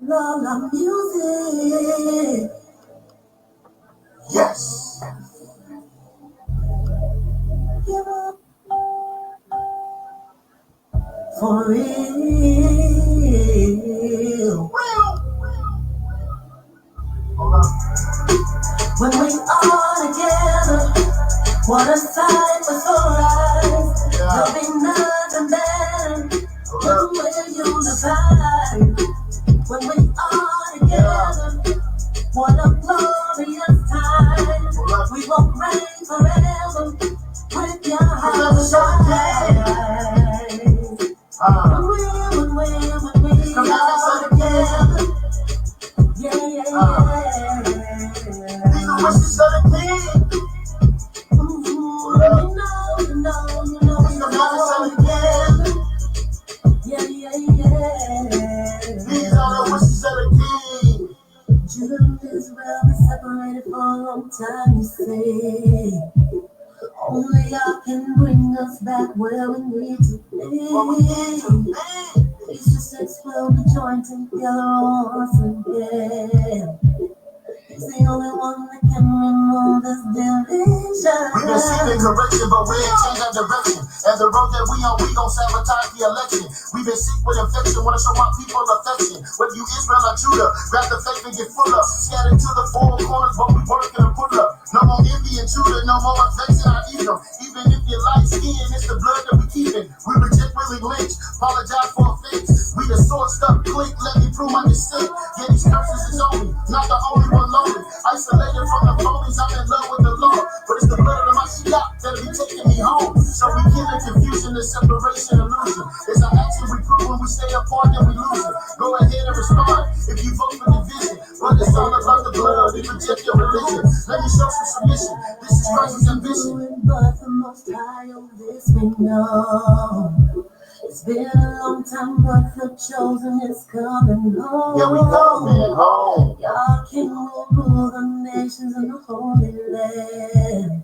Lala Musiq. Yes. Give up for real. When we are together, what a sight for sore eyes. There'll be nothing better than when you're unified. When we are together, what a glorious time. We will reign forever with your heart shine. When we are together, yeah. These are wishes of the king. You know, These are moments of the king. yeah. These are the wishes of the king. Judah and Israel been separated for a long time, you say. Only God can bring us back where we need to be. Please just explode the join together once again. He's the only one that can remove this division. We've been seeking correction, but we ain't changed our direction. And the road that we on, we gon' sabotage the election. We've been sick with infection, wanna show my people affection. Whether you Israel or Judah, grab the faith and get full up. Scattered to the four corners, but we working and pull up. No more envy and Judah, no more affection, I eat them. Even if you're light skinned, it's the blood that we keeping. We reject Willie Lynch, apologize for offense. We the sword stuck click, let me prove my descent. Yeah, these curses is on me, not the only one lonely. Isolated from the police, I'm in love with the Lord. But it's the blood of my Musiq that'll be taking me home. So we killing confusion and separation illusion. It's an action we prove when we stay apart, then we lose it. Go ahead and respond if you vote for division. But it's all about the blood, we reject your religion. Let me show some submission. This is Christ's ambition. But the Most High, oh, this we know. It's been a long time, but the chosen is coming home. Yeah, we coming home. Y'all King will rule the nations in the Holy Land.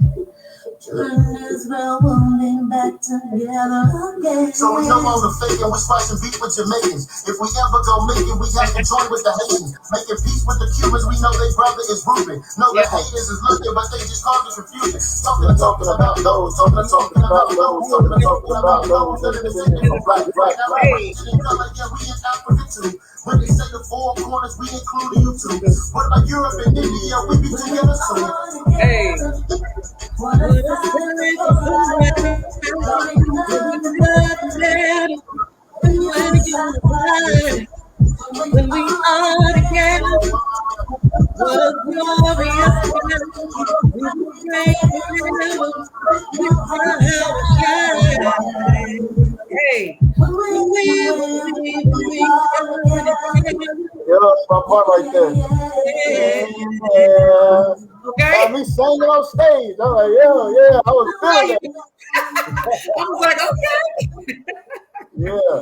Judah and Israel will be back together again. So we no longer faking, we're spicing beef with Jamaicans. If we ever go make it, we have to join with the Haitians. Making peace with the Cubans, we know their brother is Ruben. No, the haters is looking, but they just cause us confusion. Talking about those, talking about those that are descended from black. Now we in color, yeah, we in Africa too. When they say the four corners, we include you too. What about Europe and India? We be together soon. Hey. What a when we are together, what a glorious time. We will pray forever with our shine. Hey, when we Yeah, that's my part right there. Yeah. Okay. Me singing on stage. I'm like, yeah. I was feeling it. I was like, okay. Yeah.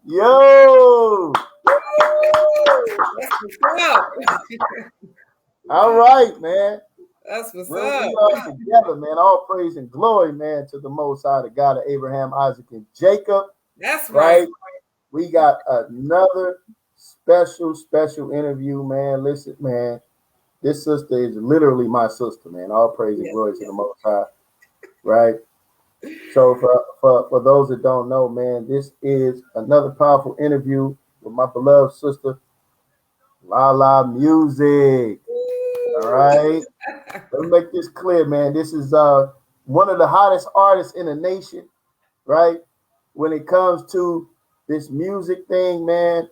Yo. All right, man. That's what's We up. are together, man. All praise and glory, man, to the Most High, the God of Abraham, Isaac, and Jacob. That's right. We got another special interview, man. Listen, man, this sister is literally my sister, man. All praise and glory to the Most High, right? So for those that don't know, man, this is another powerful interview with my beloved sister, Lala Musiq. All right. Let me make this clear, man. This is one of the hottest artists in the nation, right? When it comes to this music thing, man.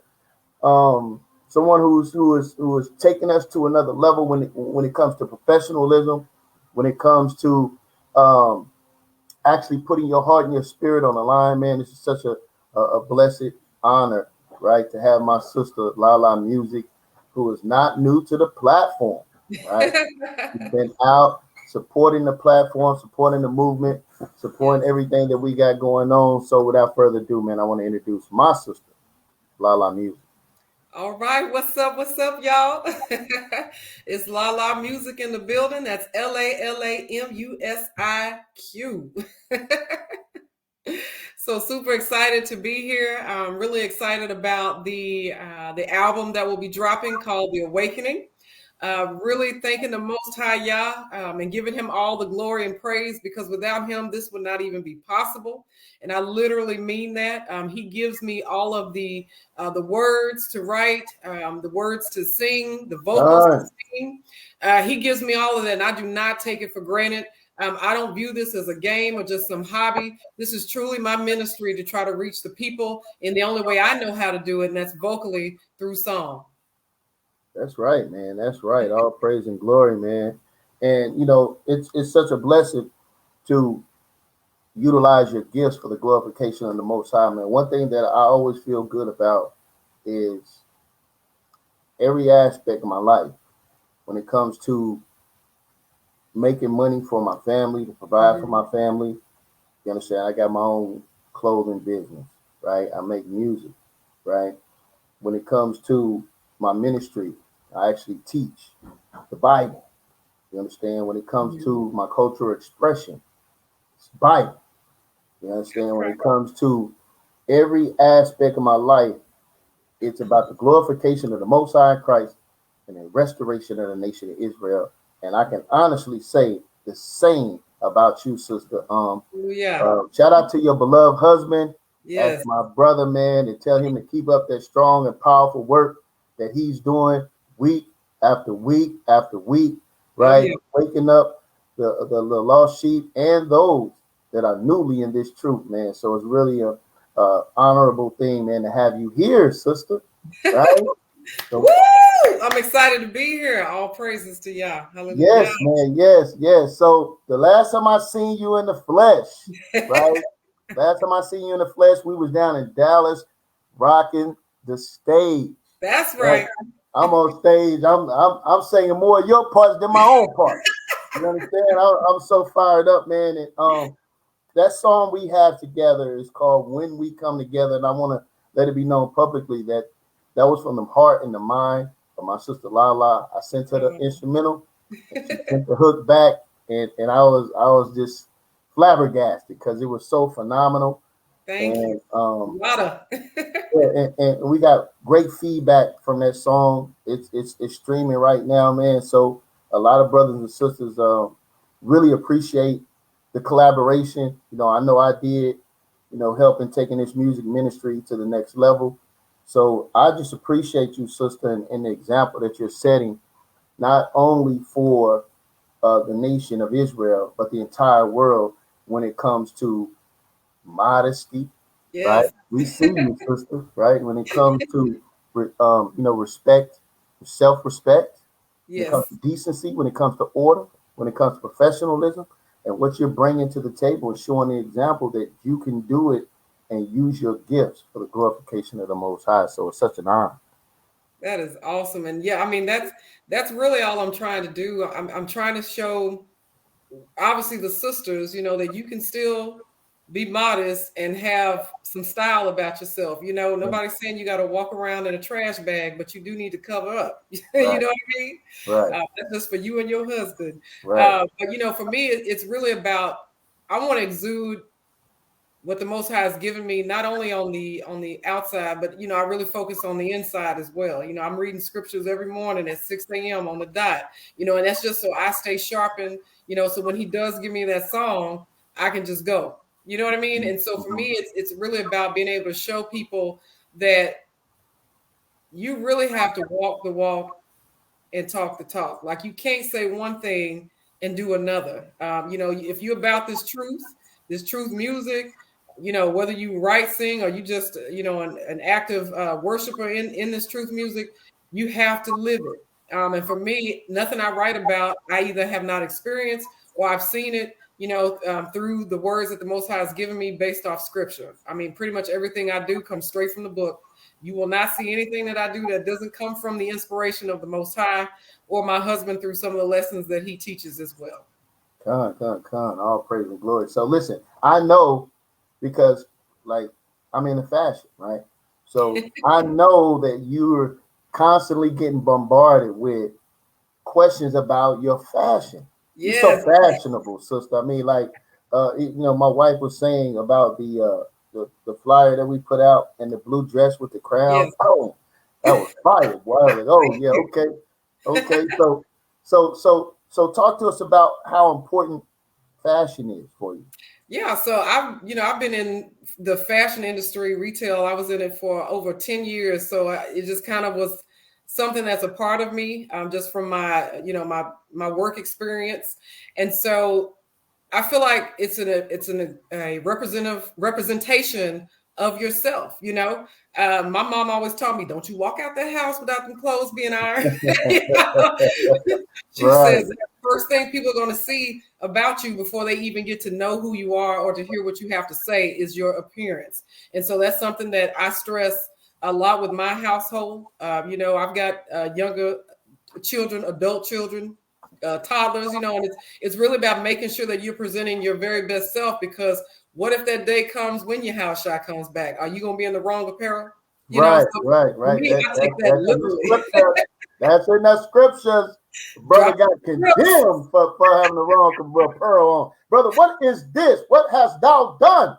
Someone who is taking us to another level when it comes to professionalism, when it comes to actually putting your heart and your spirit on the line, man. This is such a blessed honor, right, to have my sister Lala Musiq, who is not new to the platform, right? She's been out supporting the platform, supporting the movement, supporting everything that we got going on. So without further ado, man, I want to introduce my sister, Lala Musiq. All right, what's up, y'all? It's Lala Musiq in the building. That's LALAMUSIQ. So super excited to be here. I'm really excited about the album that will be dropping called The Awakening. Really thanking the Most High Yah and giving him all the glory and praise, because without him, this would not even be possible. And I literally mean that. He gives me all of the words to write, the words to sing, the vocals to sing. He gives me all of that, and I do not take it for granted. I don't view this as a game or just some hobby. This is truly my ministry to try to reach the people in the only way I know how to do it, and that's vocally through song. That's right, man. That's right. All praise and glory, man. And you know, it's such a blessing to utilize your gifts for the glorification of the Most High, man. One thing that I always feel good about is every aspect of my life when it comes to making money for my family, to provide for my family. You understand? I got my own clothing business, right? I make music, right? When it comes to my ministry, I actually teach the Bible. You understand? When it comes to my cultural expression, it's Bible. You understand? When it comes to every aspect of my life, it's about the glorification of the Most High Christ and the restoration of the nation of Israel. And I can honestly say the same about you, sister. Shout out to your beloved husband. Yes. As my brother, man, and tell him to keep up that strong and powerful work that he's doing week after week after week, right? Waking up the lost sheep and those that are newly in this truth, man. So it's really a honorable thing, man, to have you here, sister. Right? So, woo! I'm excited to be here. All praises to Yah. Hallelujah. Yes, man. Yes. So the last time I seen you in the flesh, right? Last time I seen you in the flesh, we was down in Dallas rocking the stage. That's right. I'm on stage. I'm singing more of your parts than my own parts. You understand? I'm so fired up, man. And that song we have together is called "When We Come Together," and I want to let it be known publicly that that was from the heart and the mind of my sister Lala. I sent her the instrumental, and she sent the hook back, and I was just flabbergasted because it was so phenomenal. Thank you. And we got great feedback from that song. It's streaming right now, man. So a lot of brothers and sisters really appreciate the collaboration. You know I did, helping taking this music ministry to the next level. So I just appreciate you, sister, and the example that you're setting, not only for the nation of Israel, but the entire world when it comes to modesty. Yes. Right? We see you, sister. Right? When it comes to respect, self-respect, when it comes to decency, when it comes to order, when it comes to professionalism, and what you're bringing to the table is showing the example that you can do it and use your gifts for the glorification of the Most High. So it's such an honor. That is awesome. And yeah, I mean, that's really all I'm trying to do. I'm trying to show, obviously, the sisters, that you can still be modest and have some style about yourself. Nobody's saying you got to walk around in a trash bag, but you do need to cover up. You know what I mean? Right. That's just for you and your husband. Right. But for me, it's really about, I want to exude what the Most High has given me, not only on the outside, but I really focus on the inside as well. I'm reading scriptures every morning at 6 a.m. on the dot, and that's just so I stay sharpened, so when he does give me that song, I can just go. You know what I mean? And so for me, it's really about being able to show people that you really have to walk the walk and talk the talk. Like, you can't say one thing and do another. If you're about this truth music, whether you write, sing, or you just, an active worshiper in this truth music, you have to live it. And for me, nothing I write about, I either have not experienced or I've seen it, through the words that the Most High has given me based off scripture. I mean, pretty much everything I do comes straight from the book. You will not see anything that I do that doesn't come from the inspiration of the Most High or my husband through some of the lessons that he teaches as well. Con. All praise and glory. So listen, I know because I'm in the fashion, right? So I know that you're constantly getting bombarded with questions about your fashion. You're so fashionable, sister. I mean, my wife was saying about the flyer that we put out and the blue dress with the crown. Yes. Oh, that was fire. Boy, I was like, oh yeah, okay. So talk to us about how important fashion is for you. Yeah, so I've been in the fashion industry, retail. I was in it for over 10 years, so it just kind of was something that's a part of me, just from my work experience, and so I feel like a representation of yourself. My mom always taught me, "Don't you walk out that house without them clothes being ironed." You know? She Right, says the first thing people are going to see about you before they even get to know who you are or to hear what you have to say is your appearance. And so that's something that I stress a lot with my household. I've got younger children, adult children, toddlers, and it's really about making sure that you're presenting your very best self, because what if that day comes when your house shot comes back? Are you going to be in the wrong apparel? right, So right, for right. me, I take that That's in the literally. scripture. That's in the scriptures. Brother Drop got condemned for having the wrong apparel on. Brother, what is this? What hast thou done?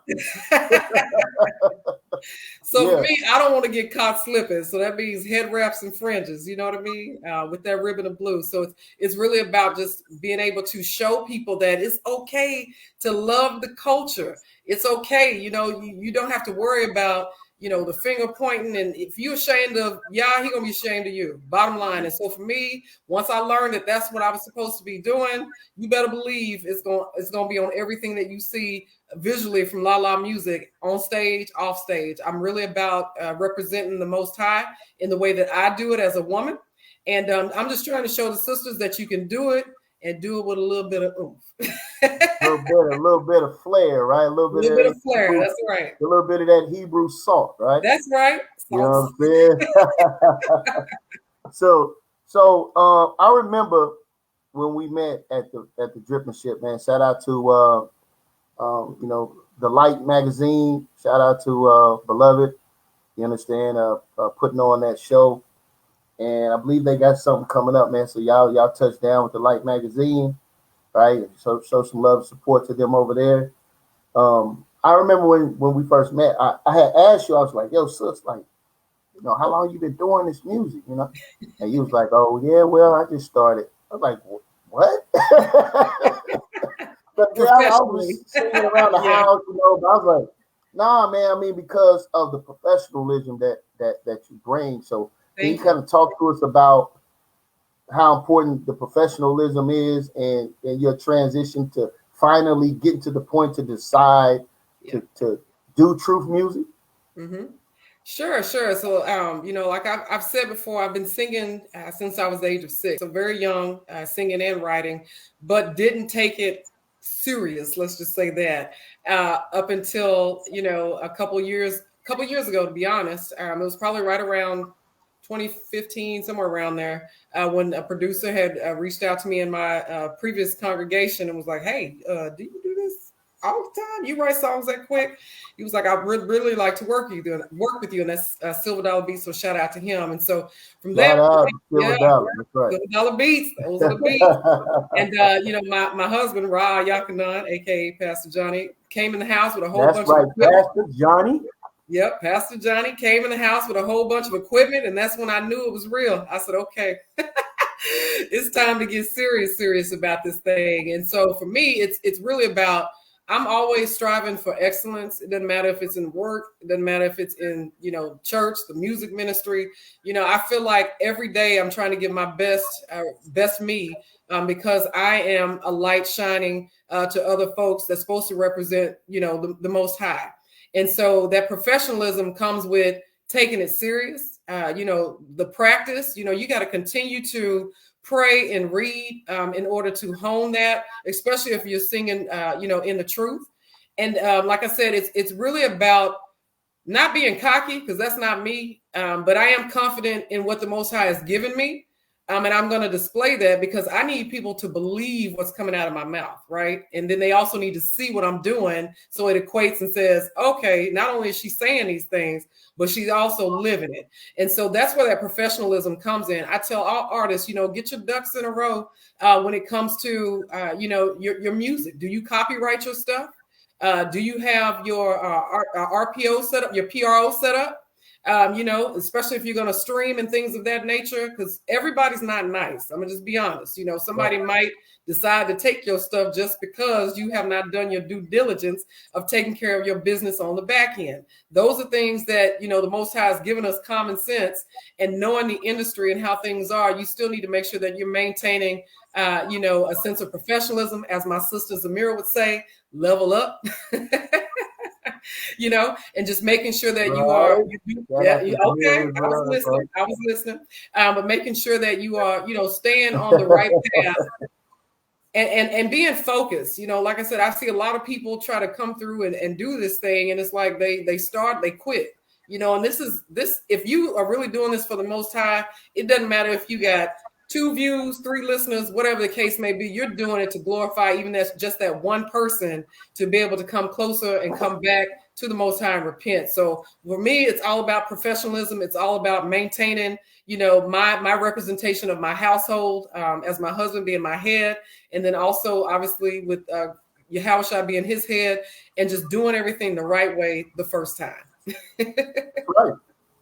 So for Yeah, me, I don't want to get caught slipping. So that means head wraps and fringes. You know what I mean? With that ribbon of blue. So it's really about just being able to show people that it's okay to love the culture. It's okay. You don't have to worry about the finger pointing, and if you're ashamed of Yah, he gonna be ashamed of you. Bottom line. And so for me, once I learned that that's what I was supposed to be doing, you better believe it's gonna be on everything that you see visually from La La Musiq, on stage, off stage. I'm really about representing the Most High in the way that I do it as a woman, and I'm just trying to show the sisters that you can do it and do it with a little bit of oomph. a little bit of flair, right? A little A bit little of bit that of flair. Hebrew, That's right. a little bit of that Hebrew salt, right? That's right. You know what I'm saying? So I remember when we met at the Dripping Ship, man. Shout out to the Light magazine. Shout out to Beloved. You understand? Putting on that show, and I believe they got something coming up, man. So y'all touch down with the Light magazine, right? So show some love and support to them over there. I remember when we first met, I had asked you, I was like, yo, sis, like, how long you been doing this music, And you was like, oh yeah, well, I just started. I was like, what? But yeah, I was Professionally. just singing around the Yeah. house, but I was like, nah, man. I mean, because of the professionalism that you bring. So can you Thank you. kind of talk to us about how important the professionalism is, and your transition to finally getting to the point to decide Yeah. to do truth music? Mm-hmm. Sure. So, like I've said before, I've been singing since I was the age of 6. So very young, singing and writing, but didn't take it serious. Let's just say that up until a couple years ago, to be honest. It was probably right around 2015, somewhere around there, when a producer had reached out to me in my previous congregation and was like, "Hey, do you do this all the time? You write songs that quick?" He was like, "I really like to work with you," and that's Silver Dollar Beats. So shout out to him. And so from there, Shout out to yeah, Silver Dollar. That's right. Silver Dollar Beats. Those are the beats. And my husband Ra Yakanan, aka Pastor Johnny, came in the house with a whole That's bunch of right, equipment. Pastor Johnny. Yep, Pastor Johnny came in the house with a whole bunch of equipment, and that's when I knew it was real. I said, "Okay, it's time to get serious about this thing." And so for me, it's really about, I'm always striving for excellence. It doesn't matter if it's in work, it doesn't matter if it's in church, the music ministry. I feel like every day I'm trying to give my best me, because I am a light shining to other folks that's supposed to represent the Most High. And so that professionalism comes with taking it serious. The practice, you got to continue to pray and read in order to hone that, especially if you're singing, in the truth. And like I said, it's really about not being cocky, because that's not me. But I am confident in what the Most High has given me. And I'm going to display that because I need people to believe what's coming out of my mouth, right? And then they also need to see what I'm doing, so it equates and says, okay, not only is she saying these things, but she's also living it. And so that's where that professionalism comes in. I tell all artists, get your ducks in a row when it comes to, your music. Do you copyright your stuff? Do you have your RPO set up, your PRO set up? Especially if you're going to stream and things of that nature, because everybody's not nice. I'm gonna just be honest. Somebody might decide to take your stuff just because you have not done your due diligence of taking care of your business on the back end. Those are things that, the Most High has given us common sense, and knowing the industry and how things are, you still need to make sure that you're maintaining, a sense of professionalism. As my sister Zamira would say, level up. And just making sure that you are, okay, I was listening, but making sure that you are, staying on the right path and being focused. Like I said, I see a lot of people try to come through and do this thing, and it's like they start, they quit, and this, if you are really doing this for the Most High, it doesn't matter if you got 2 views, 3 listeners, whatever the case may be, you're doing it to glorify even that's just that one person to be able to come closer and come back to the Most High and repent. So for me, it's all about professionalism. It's all about maintaining, my representation of my household, as my husband being my head, and then also obviously with Yahushua being his head, and just doing everything the right way the first time. Right.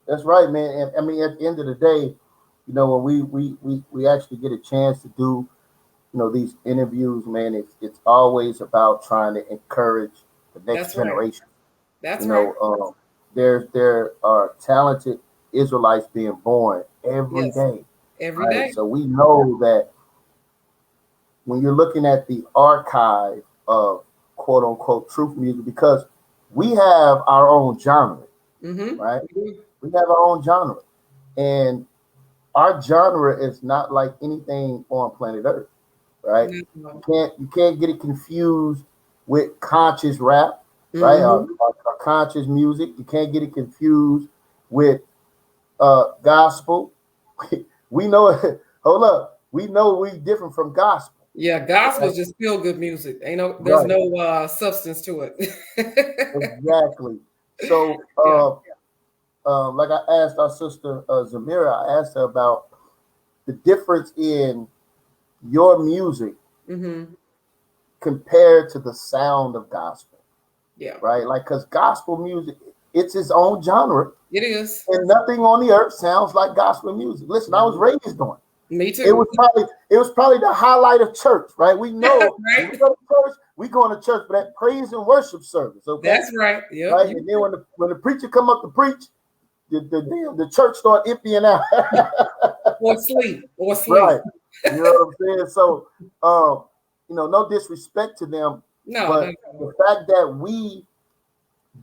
That's right, man. And I mean, at the end of the day, when we actually get a chance to do, these interviews, man, it's always about trying to encourage the next generation. That's right. There are talented Israelites being born every day. Every day. So we know that when you're looking at the archive of quote unquote truth music, because we have our own genre, right? We have our own genre, and our genre is not like anything on planet Earth, right? You can't get it confused with conscious rap, right? Or conscious music. You can't get it confused with gospel. We know it. Hold up, we know we different from gospel. Yeah, gospel is just feel good music. There's no substance to it. Exactly. So, like I asked our sister Zamira, I asked her about the difference in your music compared to the sound of gospel. Yeah. Right? Like, because gospel music, it's its own genre. It is. And nothing on the earth sounds like gospel music. Listen, I was raised on it. Me too. It was probably the highlight of church, right? We know right? we go to church for that praise and worship service. Okay. That's right. Yeah. Right? And then when the preacher come up to preach, the church start emptying out. or sleep. Right. You know what I'm saying? So no disrespect to them. But the fact that we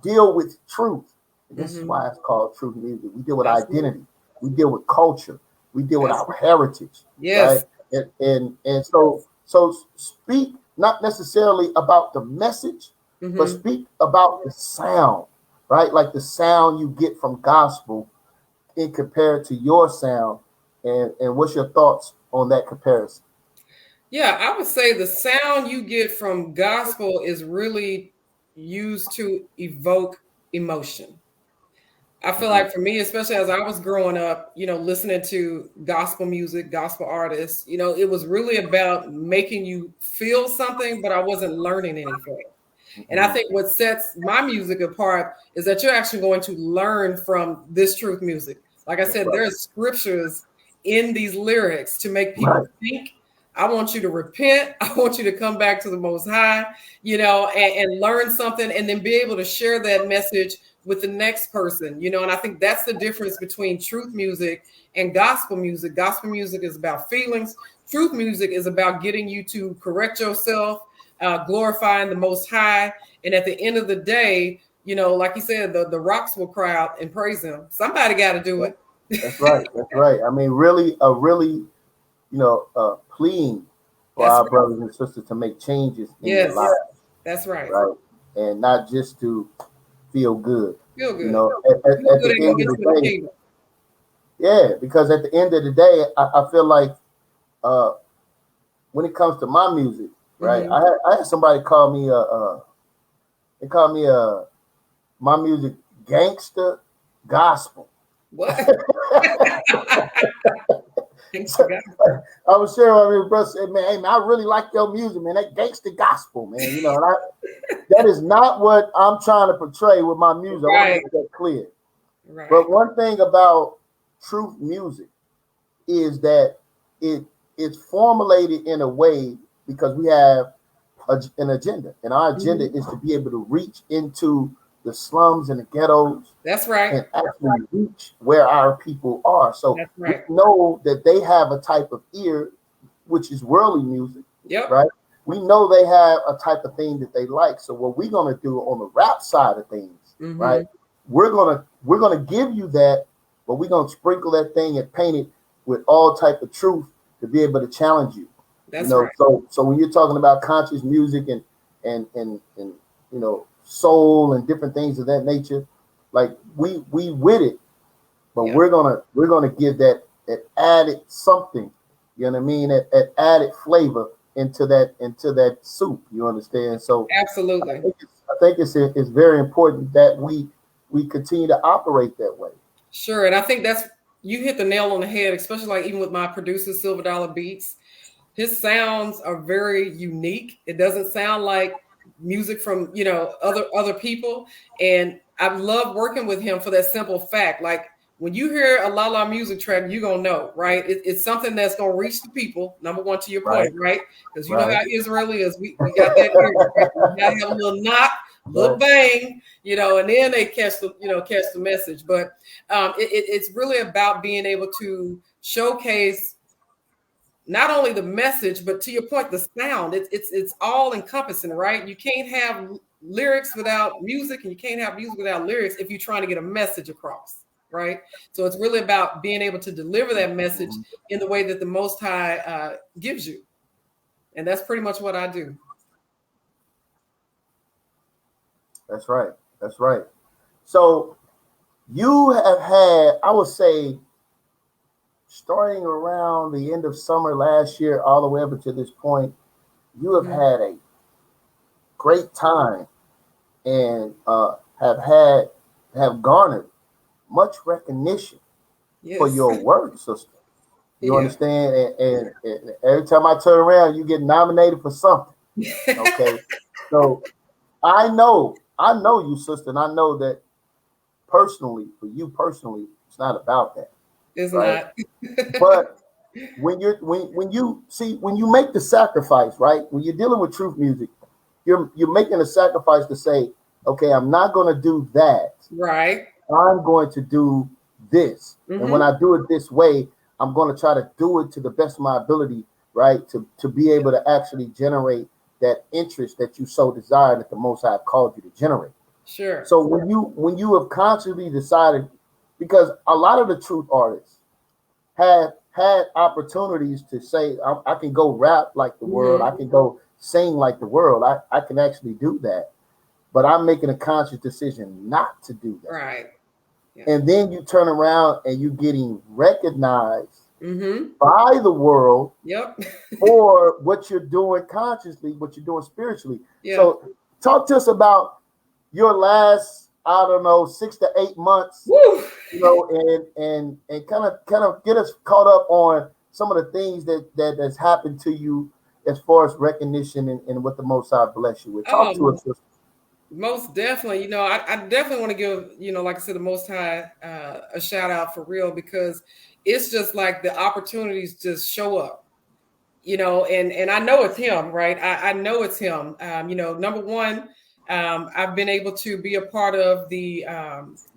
deal with truth, this is why it's called truth music. We deal with identity, we deal with culture, we deal with our heritage. Yes. Right? And so speak not necessarily about the message, but speak about the sound, right? Like the sound you get from gospel in compared to your sound. And what's your thoughts on that comparison? Yeah, I would say the sound you get from gospel is really used to evoke emotion. I feel like for me, especially as I was growing up, listening to gospel music, gospel artists, it was really about making you feel something, but I wasn't learning anything. And I think what sets my music apart is that you're actually going to learn from this truth music. Like I said, there's scriptures in these lyrics to make people think. I want you to repent. I want you to come back to the Most High, and learn something, and then be able to share that message with the next person, and I think that's the difference between truth music and gospel music. Gospel music is about feelings. Truth music is about getting you to correct yourself, glorifying the Most High. And at the end of the day, like you said, the rocks will cry out and praise him. Somebody got to do it. That's right. That's right. I mean, really, pleading for our brothers and sisters to make changes in their lives. That's right. Right. And not just to feel good. Feel good. At the end of the day, Yeah, because at the end of the day, I feel like when it comes to my music, right? Mm-hmm. I had somebody call me they call me my music gangster gospel. What? Thanks to So, God. I was sharing with my brother, said, man, hey man, I really like your music, man. That gangster gospel, man. You know, and that is not what I'm trying to portray with my music. I want to Right. make that clear. Right. But one thing about truth music is that it's formulated in a way because we have an agenda, and our agenda Mm-hmm. is to be able to reach into the slums and the ghettos That's right. and actually reach where our people are. So That's we right. know that they have a type of ear, which is worldly music, Yep. right? We know they have a type of thing that they like. So what we're gonna do on the rap side of things, Mm-hmm. right? We're gonna give you that, but we're gonna sprinkle that thing and paint it with all type of truth to be able to challenge you. You That's know, right. so when you're talking about conscious music and you know soul and different things of that nature, like we with it, but Yep. we're gonna give that added something, you know what I mean? That added flavor into that soup. You understand? So Absolutely. I think it's very important that we continue to operate that way. Sure. And I think that's you hit the nail on the head, especially like even with my producer, Silver Dollar Beats. His sounds are very unique. It doesn't sound like music from, other people. And I love working with him for that simple fact. Like when you hear a La La music track, you're gonna know, right? It's something that's gonna reach the people. Number one, to your Right, point, right? Because you know right, how Israel is. We got that ear, right? We gotta have a little knock, little right, bang, and then they catch the message. But it's really about being able to showcase not only the message, but to your point, the sound. It's all encompassing, right? You can't have lyrics without music, and you can't have music without lyrics if you're trying to get a message across, right? So it's really about being able to deliver that message Mhm. in the way that the Most High gives you, and that's pretty much what I do. That's right. That's right. So you have had, I would say, starting around the end of summer last year, all the way up to this point, you have Mhm. had a great time and have garnered much recognition for Yes, your work, sister. You yeah. understand? And every time I turn around, you get nominated for something. Okay, so I know you, sister, and I know that personally, for you personally, it's not about that, It's right? not. But when you make the sacrifice, right? When you're dealing with truth music, you're making a sacrifice to say, okay, I'm not going to do that. Right. I'm going to do this, and when Mm-hmm. I do it this way, I'm going to try to do it to the best of my ability, right? To be able to actually generate that interest that you so desire that the Most High called you to generate. Sure. So when you have consciously decided, because a lot of the truth artists have had opportunities to say, I can go rap like the world, I Mm-hmm. can go sing like the world, I can actually do that, but I'm making a conscious decision not to do that. Right. Yeah. And then you turn around and you're getting recognized Mm-hmm. by the world Yep. for what you're doing consciously, what you're doing spiritually. Yeah. So talk to us about your last, I don't know, 6 to 8 months, Woo. and kind of get us caught up on some of the things that has happened to you as far as recognition and what the Most High bless you with. Talk to Oh, us, sister. most definitely. I definitely want to give, like I said, the Most High a shout out for real, because it's just like the opportunities just show up, and I know it's him, right? I know it's him. Number one, I've been able to be a part of the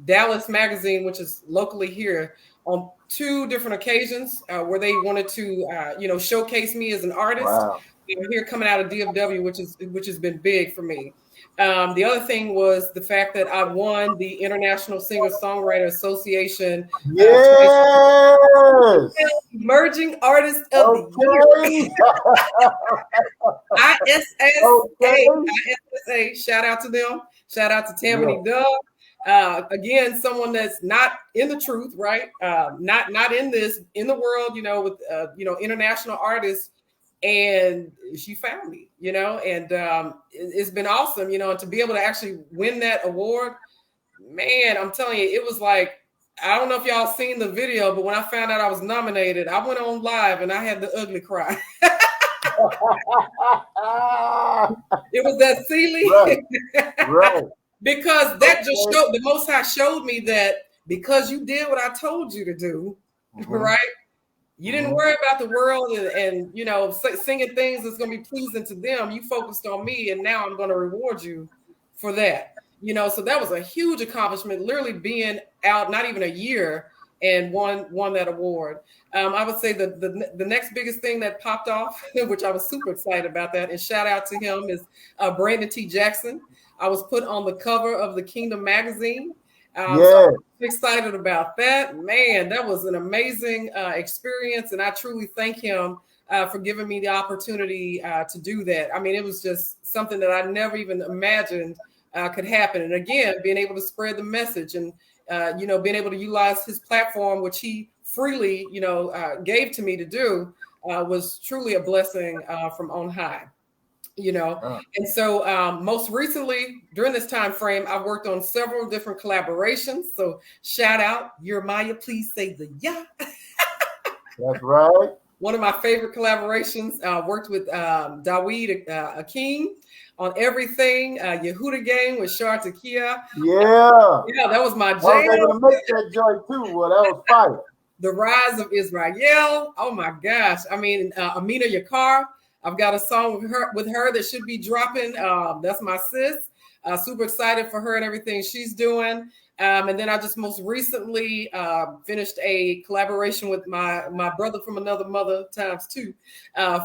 Dallas magazine, which is locally here, on two different occasions where they wanted to, showcase me as an artist. Wow. Here coming out of DFW, which has been big for me. The other thing was the fact that I won the International Singer Songwriter Association 20 Yes. Emerging Artist of the Year. Okay. ISSA, Okay. ISSA. Shout out to them. Shout out to Yeah. Tammany Dove. Again, someone that's not in the truth, right? Not in the world, with international artists, and she found me, and it's been awesome, and to be able to actually win that award, man, I'm telling you, it was like, I don't know if y'all seen the video, but when I found out I was nominated, I went on live and I had the ugly cry. It was that Sealy. Right. Because that just showed, the Most High showed me that because you did what I told you to do, right? You didn't worry about the world and singing things that's going to be pleasing to them. You focused on me, and now I'm going to reward you for that. So that was a huge accomplishment, literally being out not even a year and won that award. I would say the next biggest thing that popped off, which I was super excited about that, and shout out to him, is Brandon T. Jackson. I was put on the cover of the Kingdom magazine. So I'm excited about that. Man, that was an amazing experience, and I truly thank him for giving me the opportunity to do that. I mean, it was just something that I never even imagined could happen. And again, being able to spread the message and being able to utilize his platform, which he freely gave to me to do, was truly a blessing from on high. And so most recently during this time frame, I've worked on several different collaborations. So shout out, Jeremiah, please say the yeah. That's right. One of my favorite collaborations. Worked with Dawid Akeem on everything. Yehuda Gang with Shar Takia. Yeah, that was my jam. I was able to make that joint too. Well, that was fire. The Rise of Israel. Oh my gosh. I mean, Amina Yakar. I've got a song with her that should be dropping. That's my sis. Super excited for her and everything she's doing. And then I just most recently finished a collaboration with my brother from another mother ×2,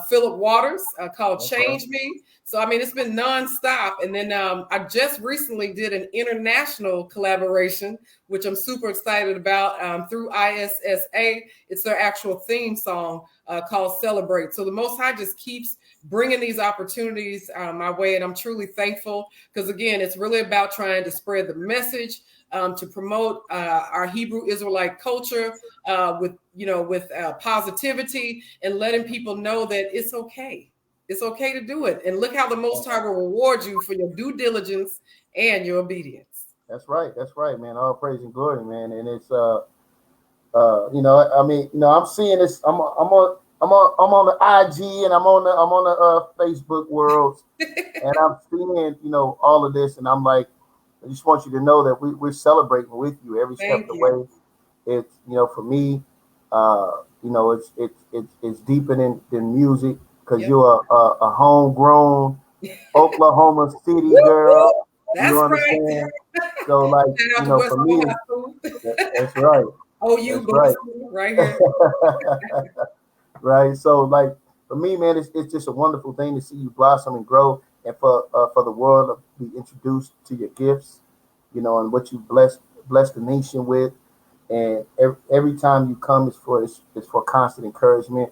Philip Waters, called Change Me. So, I mean, it's been nonstop. And then I just recently did an international collaboration, which I'm super excited about, through ISSA. It's their actual theme song called Celebrate. So the Most High just keeps bringing these opportunities my way. And I'm truly thankful because, again, it's really about trying to spread the message, to promote our Hebrew Israelite culture with positivity and letting people know that it's okay. It's okay to do it. And look how the Most High will reward you for your due diligence and your obedience. That's right, man. All praise and glory, man. And it's I'm seeing this. I'm on the IG and I'm on the Facebook worlds, and I'm seeing all of this, and I'm like, I just want you to know that we're celebrating with you every step of the way. It's for me, it's deeper than music because you're a homegrown Oklahoma City girl. That's you understand? Right. So like for me, that's right. Oh, you right here. Right. So like for me, man, it's just a wonderful thing to see you blossom and grow, and for the world to be introduced to your gifts, and what you bless the nation with. And every time you come, it's for constant encouragement,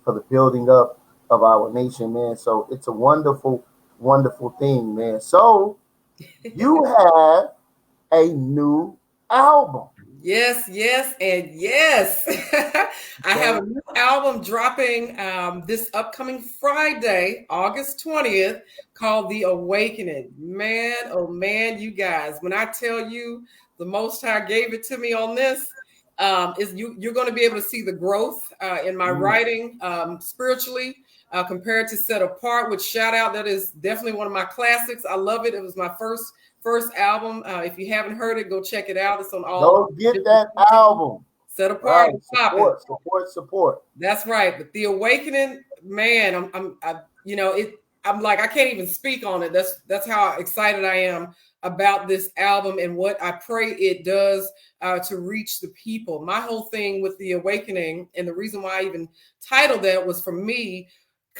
for the building up of our nation, man. So it's a wonderful, wonderful thing, man. So you have a new album. Yes, and yes. I have a new album dropping this upcoming Friday, August 20th, called The Awakening. Man, oh man, you guys, when I tell you the Most High gave it to me on this, you're going to be able to see the growth in my writing spiritually compared to Set Apart, which shout out, that is definitely one of my classics. I love it. It was my first album. If you haven't heard it, go check it out. It's on all. Go get that album. Set Apart. Right. Support. That's right. But The Awakening, man, I'm like, I can't even speak on it. That's how excited I am about this album and what I pray it does to reach the people. My whole thing with The Awakening, and the reason why I even titled that, was for me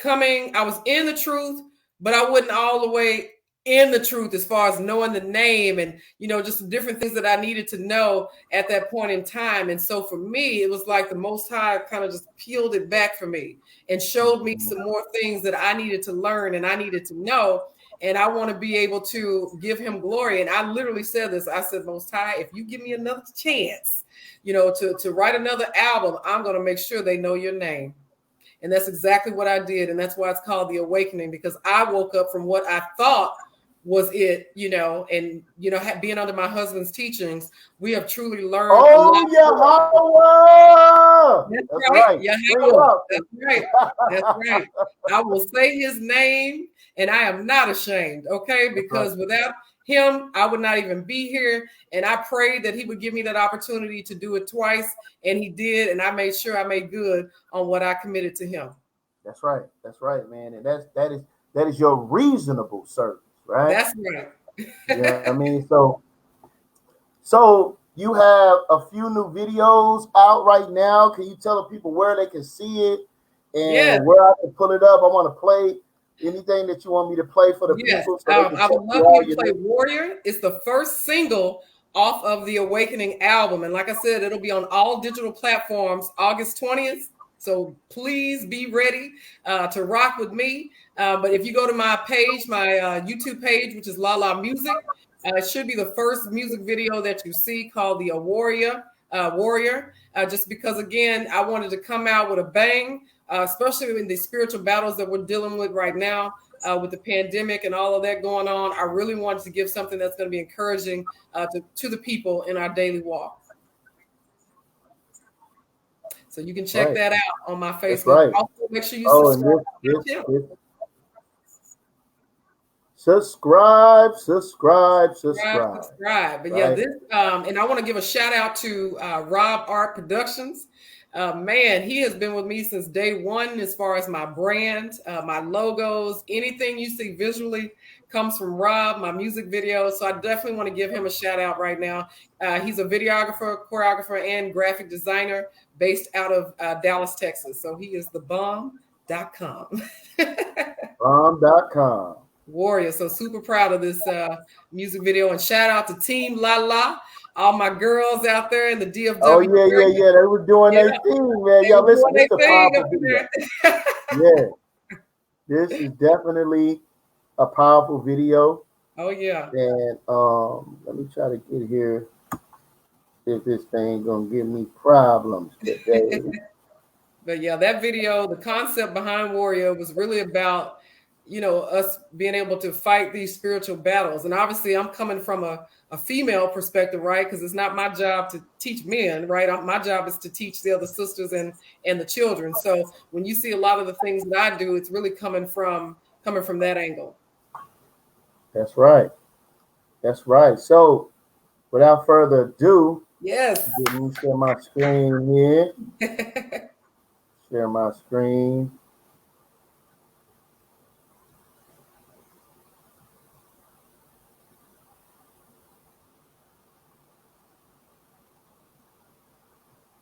I was in the truth, but I wasn't all the way in the truth as far as knowing the name and just some different things that I needed to know at that point in time. And so for me, it was like the Most High kind of just peeled it back for me and showed me some more things that I needed to learn and I needed to know. and I want to be able to give him glory. And I literally said this. I said, Most High, if you give me another chance, to write another album, I'm going to make sure they know your name. And that's exactly what I did. And that's why it's called The Awakening, because I woke up from what I thought was it, and, being under my husband's teachings, we have truly learned. Oh, Yahweh! That's right. Yahweh. That's right. That's right. I will say his name, and I am not ashamed, okay? Because without him, I would not even be here. And I prayed that he would give me that opportunity to do it twice, and he did. And I made sure I made good on what I committed to him. That's right. That's right, man. And that is your reasonable service, right? That's right. Yeah, I mean, so you have a few new videos out right now. Can you tell the people where they can see it and where I can pull it up? I want to play anything that you want me to play for the people. So I would love you to play Warrior. It's the first single off of the Awakening album. And like I said, it'll be on all digital platforms August 20th. So please be ready to rock with me. But if you go to my page, my YouTube page, which is Lala Musiq, it should be the first music video that you see, called the Warrior. Just because, again, I wanted to come out with a bang, especially in the spiritual battles that we're dealing with right now with the pandemic and all of that going on. I really wanted to give something that's going to be encouraging to the people in our daily walk. So you can check that out on my Facebook. Right. Also, make sure you subscribe. Subscribe. But yeah, this and I want to give a shout out to Rob Art Productions. Man, he has been with me since day one as far as my brand, my logos, anything you see visually comes from Rob, my music videos. So I definitely want to give him a shout out right now. He's a videographer, choreographer, and graphic designer based out of Dallas, Texas. So he is the bomb.com. Bomb.com. Warrior. So super proud of this music video, and shout out to Team La La, all my girls out there in the DFW. Oh yeah. They were doing their thing, man. Y'all listen to the powerful video. Yeah, this is definitely a powerful video. Oh yeah. And let me try to get here. If this thing gonna give me problems today. But yeah, that video, the concept behind Warrior was really about, us being able to fight these spiritual battles. And obviously I'm coming from a female perspective, right? Because it's not my job to teach men, right? My job is to teach the other sisters and the children. So when you see a lot of the things that I do, it's really coming from that angle. That's right. That's right. So without further ado, yes, let me share my screen here. Share my screen.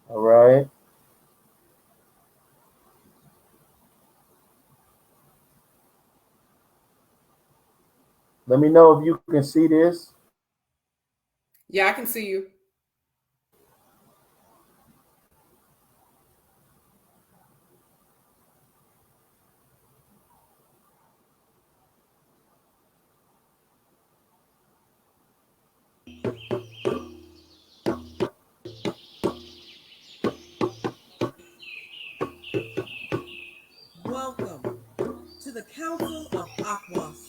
All right. Let me know if you can see this. Yeah, I can see you. Welcome to the Council of Aquas.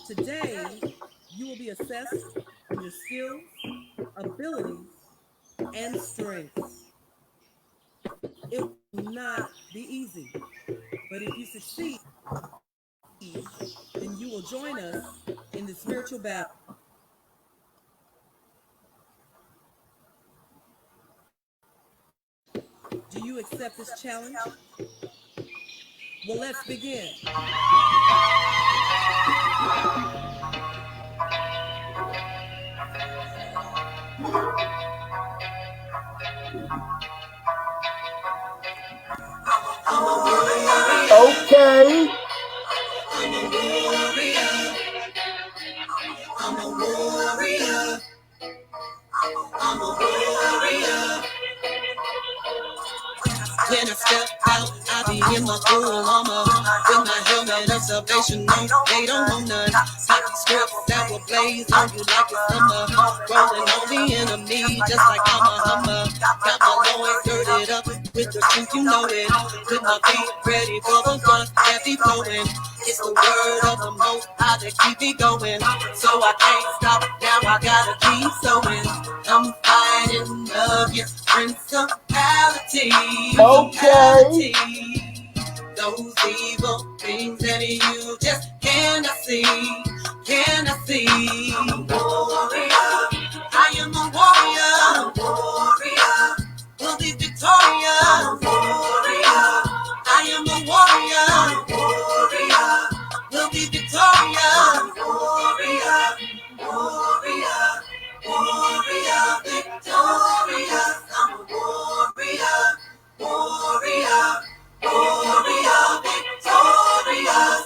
Today, you will be assessed on your skills, abilities, and strengths. It will not be easy, but if you succeed, then you will join us in the spiritual battle. Do you accept this challenge? Well, let's begin. Okay. I'm a warrior. I'm a warrior. When I step out, I be in my full armor with my helmet of salvation on. They don't want none. Hot scripts that will blaze on you like a summer. Rolling on the enemy just like I'm a Hummer. Got my loins girded up with the truth, you know it. With my feet ready for the ones that be flowing. It's the word of the Most High that keep me going. So I can't stop now, I gotta keep sowing. I'm fighting against principalities. Okay. Those evil things that you just cannot see, cannot see. I'm a warrior. I am a warrior. I'm a warrior. We'll be victorious. I'm a warrior. I am a warrior. I'm a warrior. We'll be victorious. I'm a warrior. Warrior. Warrior. Victorious. I'm a warrior. Warrior. Warrior, victorious.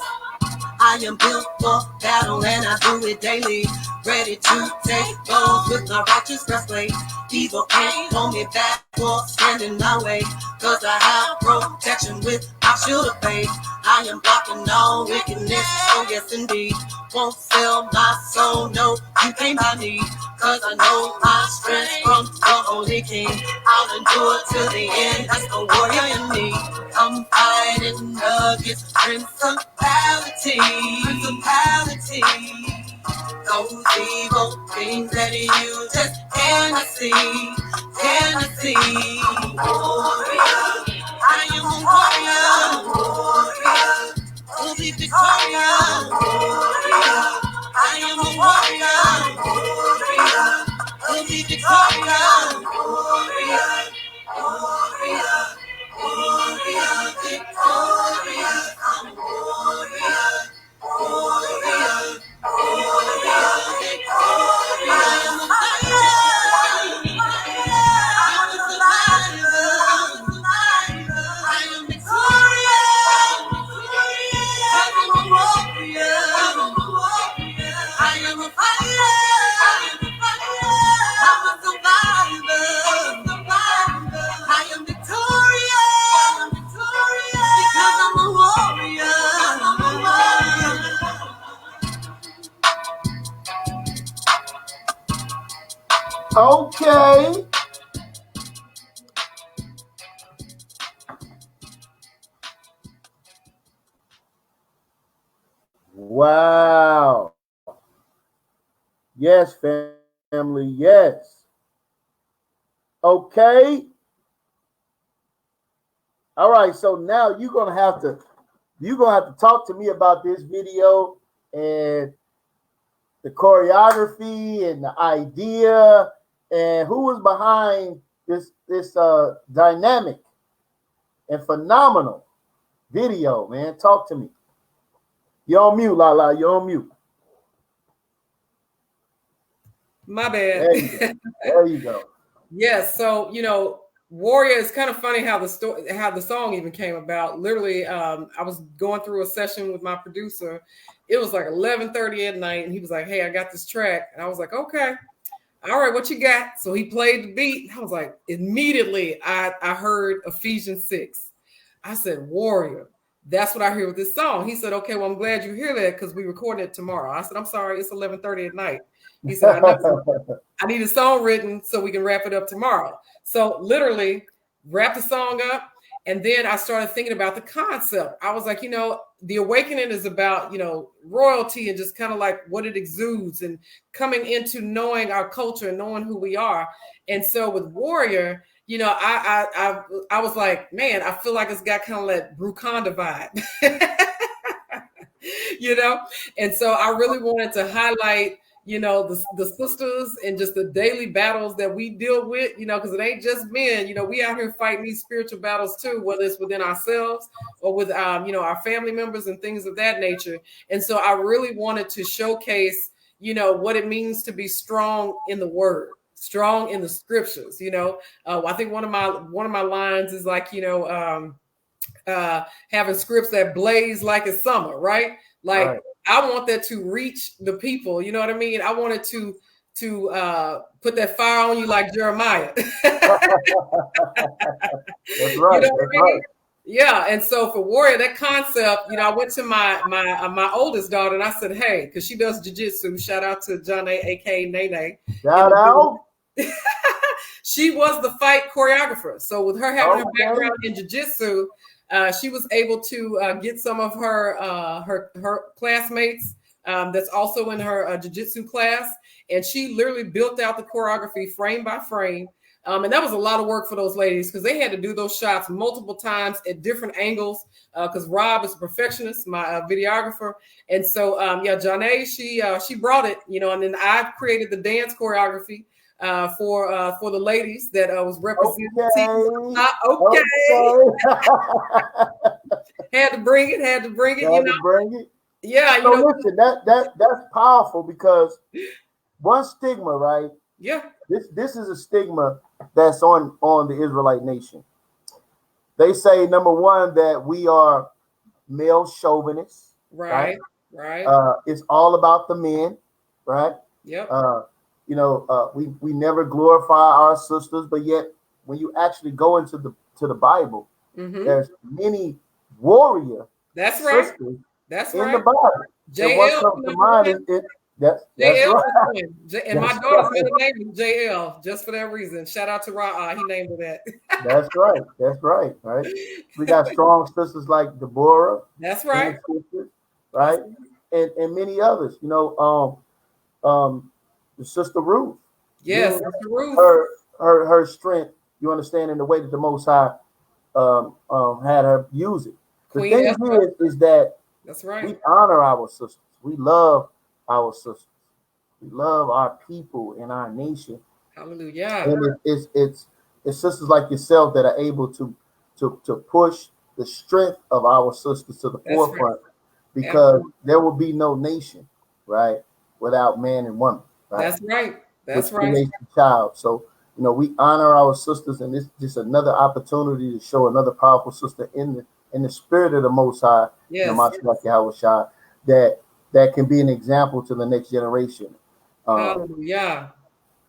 I am built for battle and I do it daily. Ready to take those with my righteous breastplate. Evil can't hold me back or stand in my way. Cause I have protection with my shield of faith. I am blocking all wickedness, oh yes indeed. Won't sell my soul, no, you can't buy me. Cause I know my strength from the Holy King. I'll endure till the end, that's the warrior in me. I'm fighting against principalities. Those evil things that you just cannot see, cannot see. Warrior, I am a warrior. Warrior, we'll be victorious. Warrior, I am a warrior. Warrior, we'll be victorious. Warrior, warrior, warrior, victorious. I'm a warrior. Warrior, warrior, victorious. I am a fighter. I'm a survivor. I am victorious. I am a warrior. I am a fighter. I'm a survivor. I am victorious. Because I'm a warrior. Okay. Wow. Yes, family. Yes. Okay. All right. So now you're gonna have to talk to me about this video and the choreography and the idea and who was behind this dynamic and phenomenal video, man. Talk to me. You're on mute, Lala. You're on mute. My bad. There you go. Yes. So, Warrior, is kind of funny how the song even came about. Literally, I was going through a session with my producer. It was like 11:30 at night, and he was like, "Hey, I got this track," and I was like, "Okay, all right, what you got?" So he played the beat. And I was like, immediately, I heard Ephesians 6. I said, "Warrior." That's what I hear with this song. He said, "Okay, well, I'm glad you hear that because we recorded it tomorrow." I said, "I'm sorry, it's 11:30 at night." He said, "I know. I need a song written so we can wrap it up tomorrow." So literally wrap the song up. And then I started thinking about the concept. I was like, the awakening is about, royalty and just kind of like what it exudes and coming into knowing our culture and knowing who we are. And so with Warrior, I was like, man, I feel like it's got kind of that Bruconda vibe, And so I really wanted to highlight the sisters and just the daily battles that we deal with, because it ain't just men, we out here fighting these spiritual battles too, whether it's within ourselves or with, our family members and things of that nature. And so I really wanted to showcase, what it means to be strong in the word, strong in the scriptures. I think one of my lines is like, having scripts that blaze like it's summer, right? Like, right. I want that to reach the people. You know what I mean? I wanted to put that fire on you like Jeremiah. That's right. That's right. Yeah, and so for Warrior, that concept, you know, I went to my oldest daughter and I said, hey, because she does jujitsu. Shout out to John A, aka Nene, in Shout the building. out. She was the fight choreographer. So with her having her Okay. background in jiu-jitsu, she was able to get some of her classmates that's also in her jiu-jitsu class, and she literally built out the choreography frame by frame. And that was a lot of work for those ladies because they had to do those shots multiple times at different angles. Because Rob is a perfectionist, my videographer, and so yeah, Janae, she brought it, you know, and then I created the dance choreography for the ladies that was representing. Okay. Okay, Okay. had to bring it, had to bring it. Had You to know, bring it. yeah, you So know, listen, that's powerful because one stigma, right? yeah, This is a stigma that's on the Israelite nation. They say number one that we are male chauvinists, right? right, right, It's all about the men, right? yep, Uh, we never glorify our sisters, but yet when you actually go into the Bible, mm-hmm. there's many warrior That's right, sisters that's in the right. Bible. And what JL comes to number mind one. is that's JL right. was one. And my That's daughter's right. middle name is JL, just for that reason. Shout out to Ra. He named her That's right. That's right. Right. We got that. strong sisters like Deborah, That's right. intercessors, That's right? And many others. The sister Ruth, yes, you Sister Ruth. her strength, you understand, in the way that the Most High had her use it. The Queen thing Esther. is that That's right. we honor our sisters. We love our sisters. We love our people and our nation. Hallelujah. And it's sisters like yourself that are able to push the strength of our sisters to the That's right. forefront, because Absolutely. there will be no nation, right, without man and woman, right, That's right. which That's right. creates the child. So we honor our sisters, and it's just another opportunity to show another powerful sister in the spirit of the Most High, Yes. Mashiach Yahweh Shai, that can be an example to the next generation. Um, Hallelujah.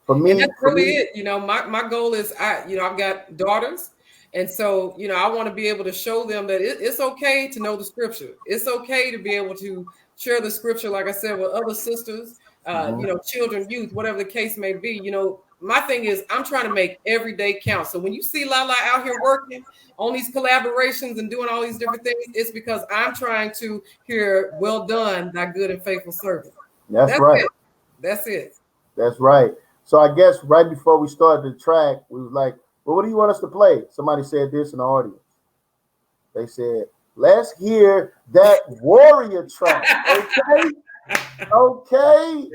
for And me, that's really it. You know, my goal is I've got daughters. And so, you know, I want to be able to show them that it's okay to know the scripture. It's okay to be able to share the scripture, like I said, with other sisters, mhm. you know, children, youth, whatever the case may be. You know, my thing is I'm trying to make every day count. So when you see Lala out here working on these collaborations and doing all these different things, it's because I'm trying to hear, well done, thy good and faithful servant. That's That's right. it. That's it. That's right. So I guess right before we started the track, we was like, "Well, what do you want us to play?" Somebody said this in the audience. They said, "Let's hear that warrior track." Okay, okay.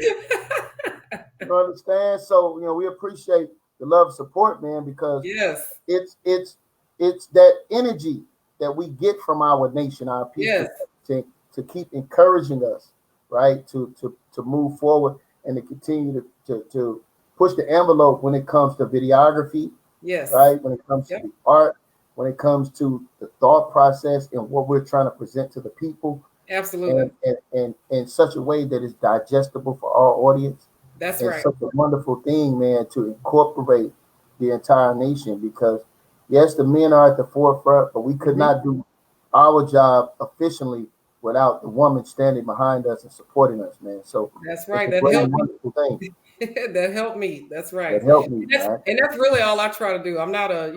You understand? So we appreciate the love and support, man, because Yes. it's it's it's that energy that we get from our nation, our Yes. people, to to keep encouraging us, right, to move forward and to continue to push the envelope when it comes to videography, Yes. right, when it comes to Yep. the art, when it comes to the thought process and what we're trying to present to the people, Absolutely. and in such a way that is digestible for our audience. That's It's right. such a wonderful thing, man, to incorporate the entire nation, because yes, the men are at the forefront, but we could Mhm. not do our job efficiently without the woman standing behind us and supporting us, man. So That's it's right. a That great and helped me. wonderful thing That helped me. That's right. that helped me, And that's, man. and that's really all I try to do. I'm not a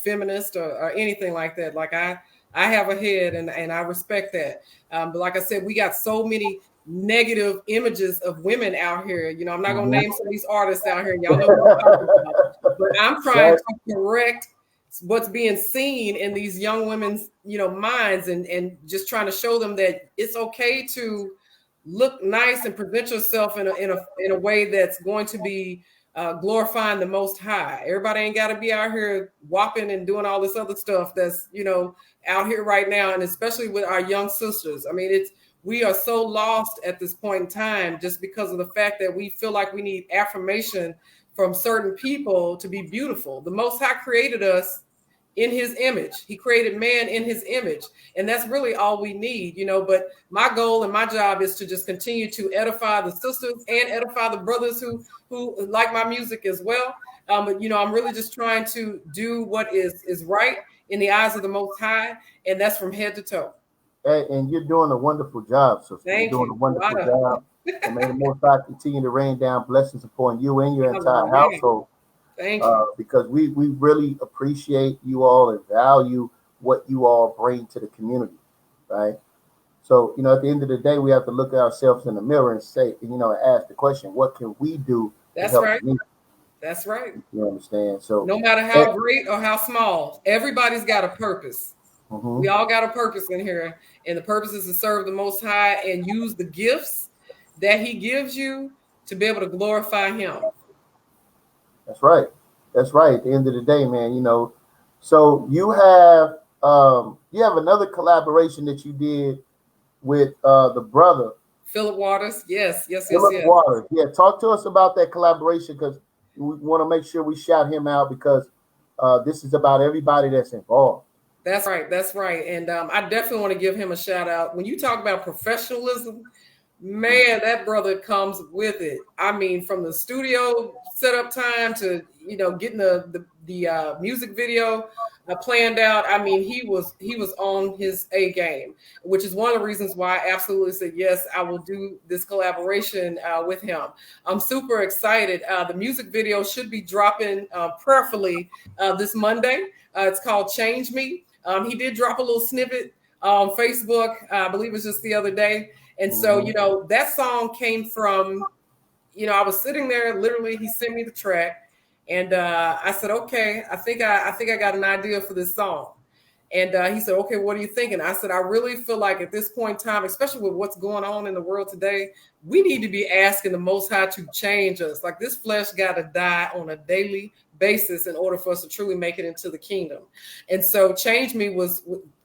feminist or anything like that. Like I have a head and I respect that. But like I said, we got so many negative images of women out here. You know, I'm not gonna Mhm. name some of these artists out here. Y'all know what I'm talking about. But I'm trying Right. to correct what's being seen in these young women's, you know, minds, and just trying to show them that it's okay to look nice and present yourself in a way that's going to be glorifying the Most High. Everybody ain't got to be out here whopping and doing all this other stuff that's out here right now, and especially with our young sisters. I mean, we are so lost at this point in time just because of the fact that we feel like we need affirmation from certain people to be beautiful. The Most High created us in his image. He created man in his image. And that's really all we need, But my goal and my job is to just continue to edify the sisters and edify the brothers who like my music as well. But I'm really just trying to do what is right in the eyes of the Most High, and that's from head to toe. Hey, and you're doing a wonderful job, sister. Thank You're doing a you. wonderful job. And may the Most High continue to rain down blessings upon you and your entire household. Thank you. Because we really appreciate you all and value what you all bring to the community, right? So, at the end of the day, we have to look at ourselves in the mirror and say, and ask the question, what can we do to help the community? That's right. You understand? So no matter how great or how small, everybody's got a purpose. Mm-hmm. We all got a purpose in here, and the purpose is to serve the Most High and use the gifts that He gives you to be able to glorify Him. That's right. That's right. At the end of the day, man, so you have another collaboration that you did with the brother Philip Waters. Yes. Philip Waters. Yeah, talk to us about that collaboration, because we want to make sure we shout him out, because this is about everybody that's involved. That's right. And I definitely want to give him a shout out. When you talk about professionalism, man, that brother comes with it. I mean, from the studio setup time to getting the music video planned out. I mean, he was on his A game, which is one of the reasons why I absolutely said yes, I will do this collaboration with him. I'm super excited. The music video should be dropping prayerfully this Monday. It's called "Change Me." He did drop a little snippet on Facebook. I believe it was just the other day. And so, that song came from, I was sitting there, literally, he sent me the track, and I said, okay, I think I got an idea for this song. And he said, okay, what are you thinking? I said, I really feel like at this point in time, especially with what's going on in the world today, we need to be asking the Most High to change us. Like, this flesh got to die on a daily basis in order for us to truly make it into the kingdom. And so Change Me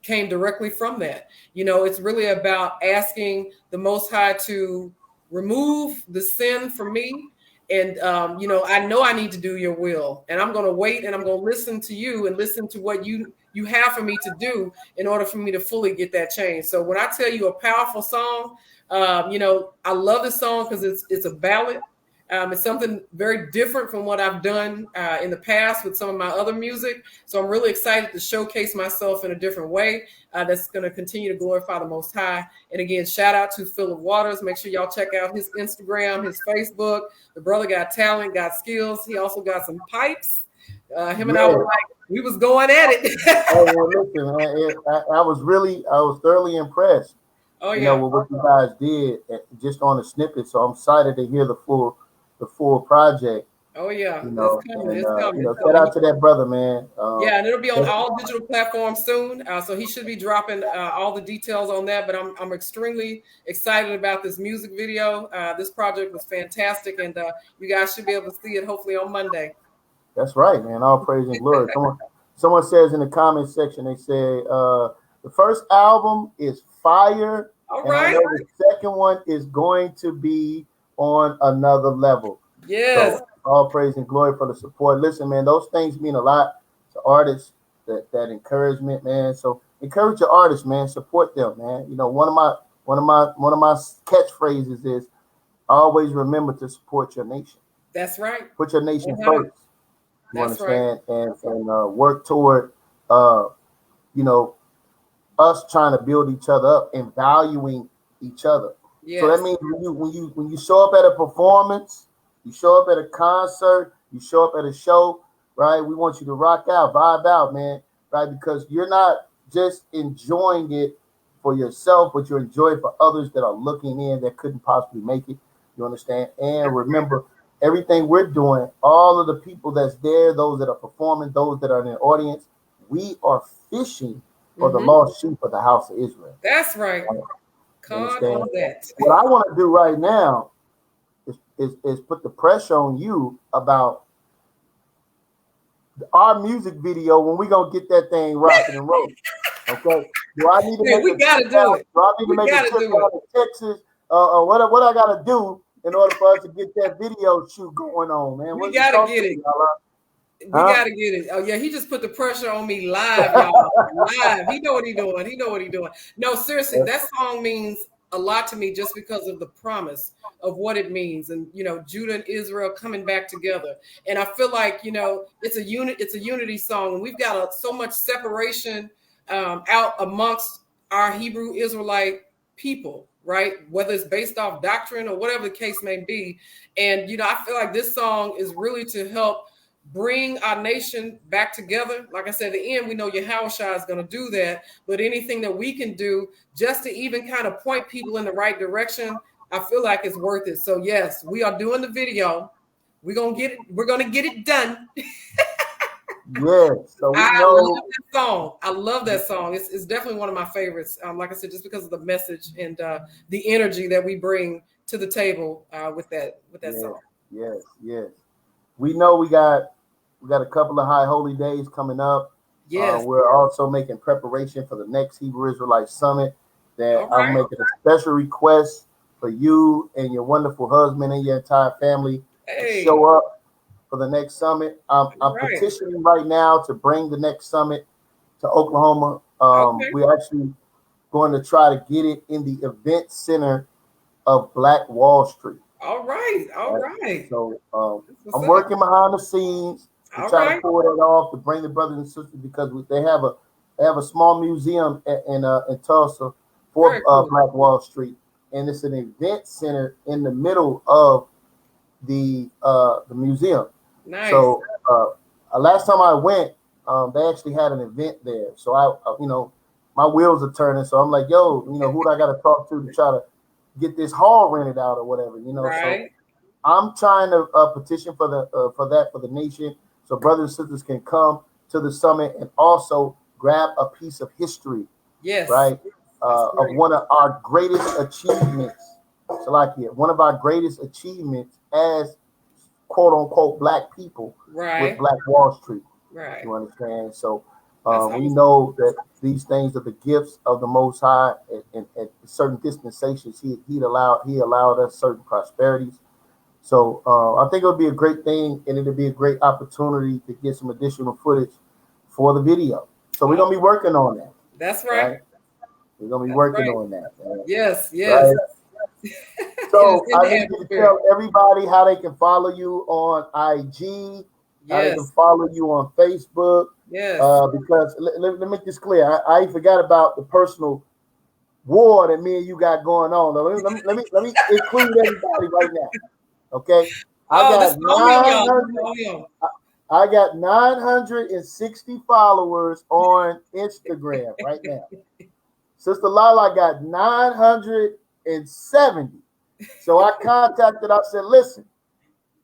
came directly from that. It's really about asking the Most High to remove the sin from me. And, I know I need to do your will, and I'm going to wait, and I'm going to listen to you and listen to what you have for me to do in order for me to fully get that change. So when I tell you a powerful song, I love this song because it's a ballad. It's something very different from what I've done in the past with some of my other music. So I'm really excited to showcase myself in a different way that's going to continue to glorify the Most High. And again, shout out to Philip Waters. Make sure y'all check out his Instagram, his Facebook. The brother got talent, got skills. He also got some pipes. Him and I were we was going at it. Listen, man, I was thoroughly impressed. Oh, with what you guys did just on the snippet. So I'm excited to hear the full project. Oh yeah, it's coming. Shout out to that brother, man. And it'll be on all digital platforms soon. So he should be dropping all the details on that. But I'm extremely excited about this music video. This project was fantastic, and you guys should be able to see it hopefully on Monday. That's right, man. All praise and glory. Someone says in the comment section, they say the first album is fire. All right. I know the second one is going to be on another level. Yes. So, all praise and glory for the support. Listen, man, those things mean a lot to artists. That encouragement, man. So encourage your artists, man. Support them, man. One of my catchphrases is always remember to support your nation. That's right. Put your nation Mm-hmm. first. You That's understand? Right. And work toward us trying to build each other up and valuing each other. Yes. So that means when you show up at a performance, you show up at a concert, you show up at a show, right? We want you to rock out, vibe out, man, right? Because you're not just enjoying it for yourself, but you're enjoying it for others that are looking in that couldn't possibly make it. You understand? And remember, everything we're doing, all of the people that's there, those that are performing, those that are in the audience, we are fishing for the lost sheep of the house of Israel. That's right. Come on that. What I want to do right now is put the pressure on you about our music video when we gonna get that thing rocking and rolling. Okay? Do I need to make we gotta do it. Do I need to make a trip out to Texas? What I gotta do in order for us to get that video shoot going on, man? We gotta get it. We gotta get it. Oh yeah, he just put the pressure on me live, y'all. Live. He know what he's doing. No, seriously, that song means a lot to me just because of the promise of what it means, and Judah and Israel coming back together. And I feel like it's a unity song, and we've got so much separation out amongst our Hebrew Israelite people, right? Whether it's based off doctrine or whatever the case may be. And I feel like this song is really to help bring our nation back together. Like I said, at the end, we know Yahushua is going to do that, but anything that we can do just to even kind of point people in the right direction, I feel like it's worth it. So yes, we are doing the video. We're going to get it done. Yes. So we know. love that song. I love that song. It's definitely one of my favorites. Like I said, just because of the message and the energy that we bring to the table with that song. Yes. We know we got a couple of high holy days coming up. Yes. We're also making preparation for the next Hebrew Israelite Summit. That I'm making a special request for you and your wonderful husband and your entire family to show up for the next summit. I'm petitioning right now to bring the next summit to Oklahoma. We're actually going to try to get it in the event center of Black Wall Street. All right. So I'm working behind the scenes to try to pull that off, to bring the brothers and sisters, because they have a small museum in Tulsa for Black Wall Street, and it's an event center in the middle of the museum. Nice. So last time I went, they actually had an event there. So I my wheels are turning. So I'm like, yo, who do I got to talk to try to get this hall rented out or whatever, So I'm trying to petition for the nation, so brothers and sisters can come to the summit and also grab a piece of history. Yes. Right. Of one of our greatest achievements. So one of our greatest achievements as quote unquote Black people with Black Wall Street. Right. You understand? So we know that these things are the gifts of the Most High, and at certain dispensations, he allowed us certain prosperities. So I think it would be a great thing, and it would be a great opportunity to get some additional footage for the video. So we're gonna be working on that. That's right. We're gonna be working on that. Right? Yes. Right? So I need to tell everybody how they can follow you on IG, how they can follow you on Facebook. Yes. Because let me make this clear. I forgot about the personal war that me and you got going on. Let me include everybody right now. Okay. I got 960 followers on Instagram right now. Sister Lala got 970. So I contacted, I said, listen,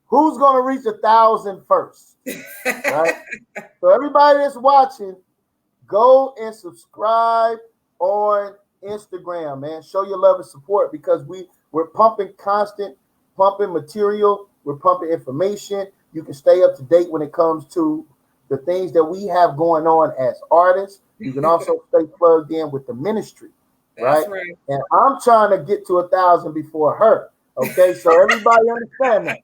who's going to reach 1,000 first? Right? So everybody that's watching, go and subscribe on Instagram, man. Show your love and support, because we're pumping material. We're pumping information. You can stay up to date when it comes to the things that we have going on as artists. You can also stay plugged in with the ministry. Right? And I'm trying to get to 1,000 before her. Okay, so everybody understand that.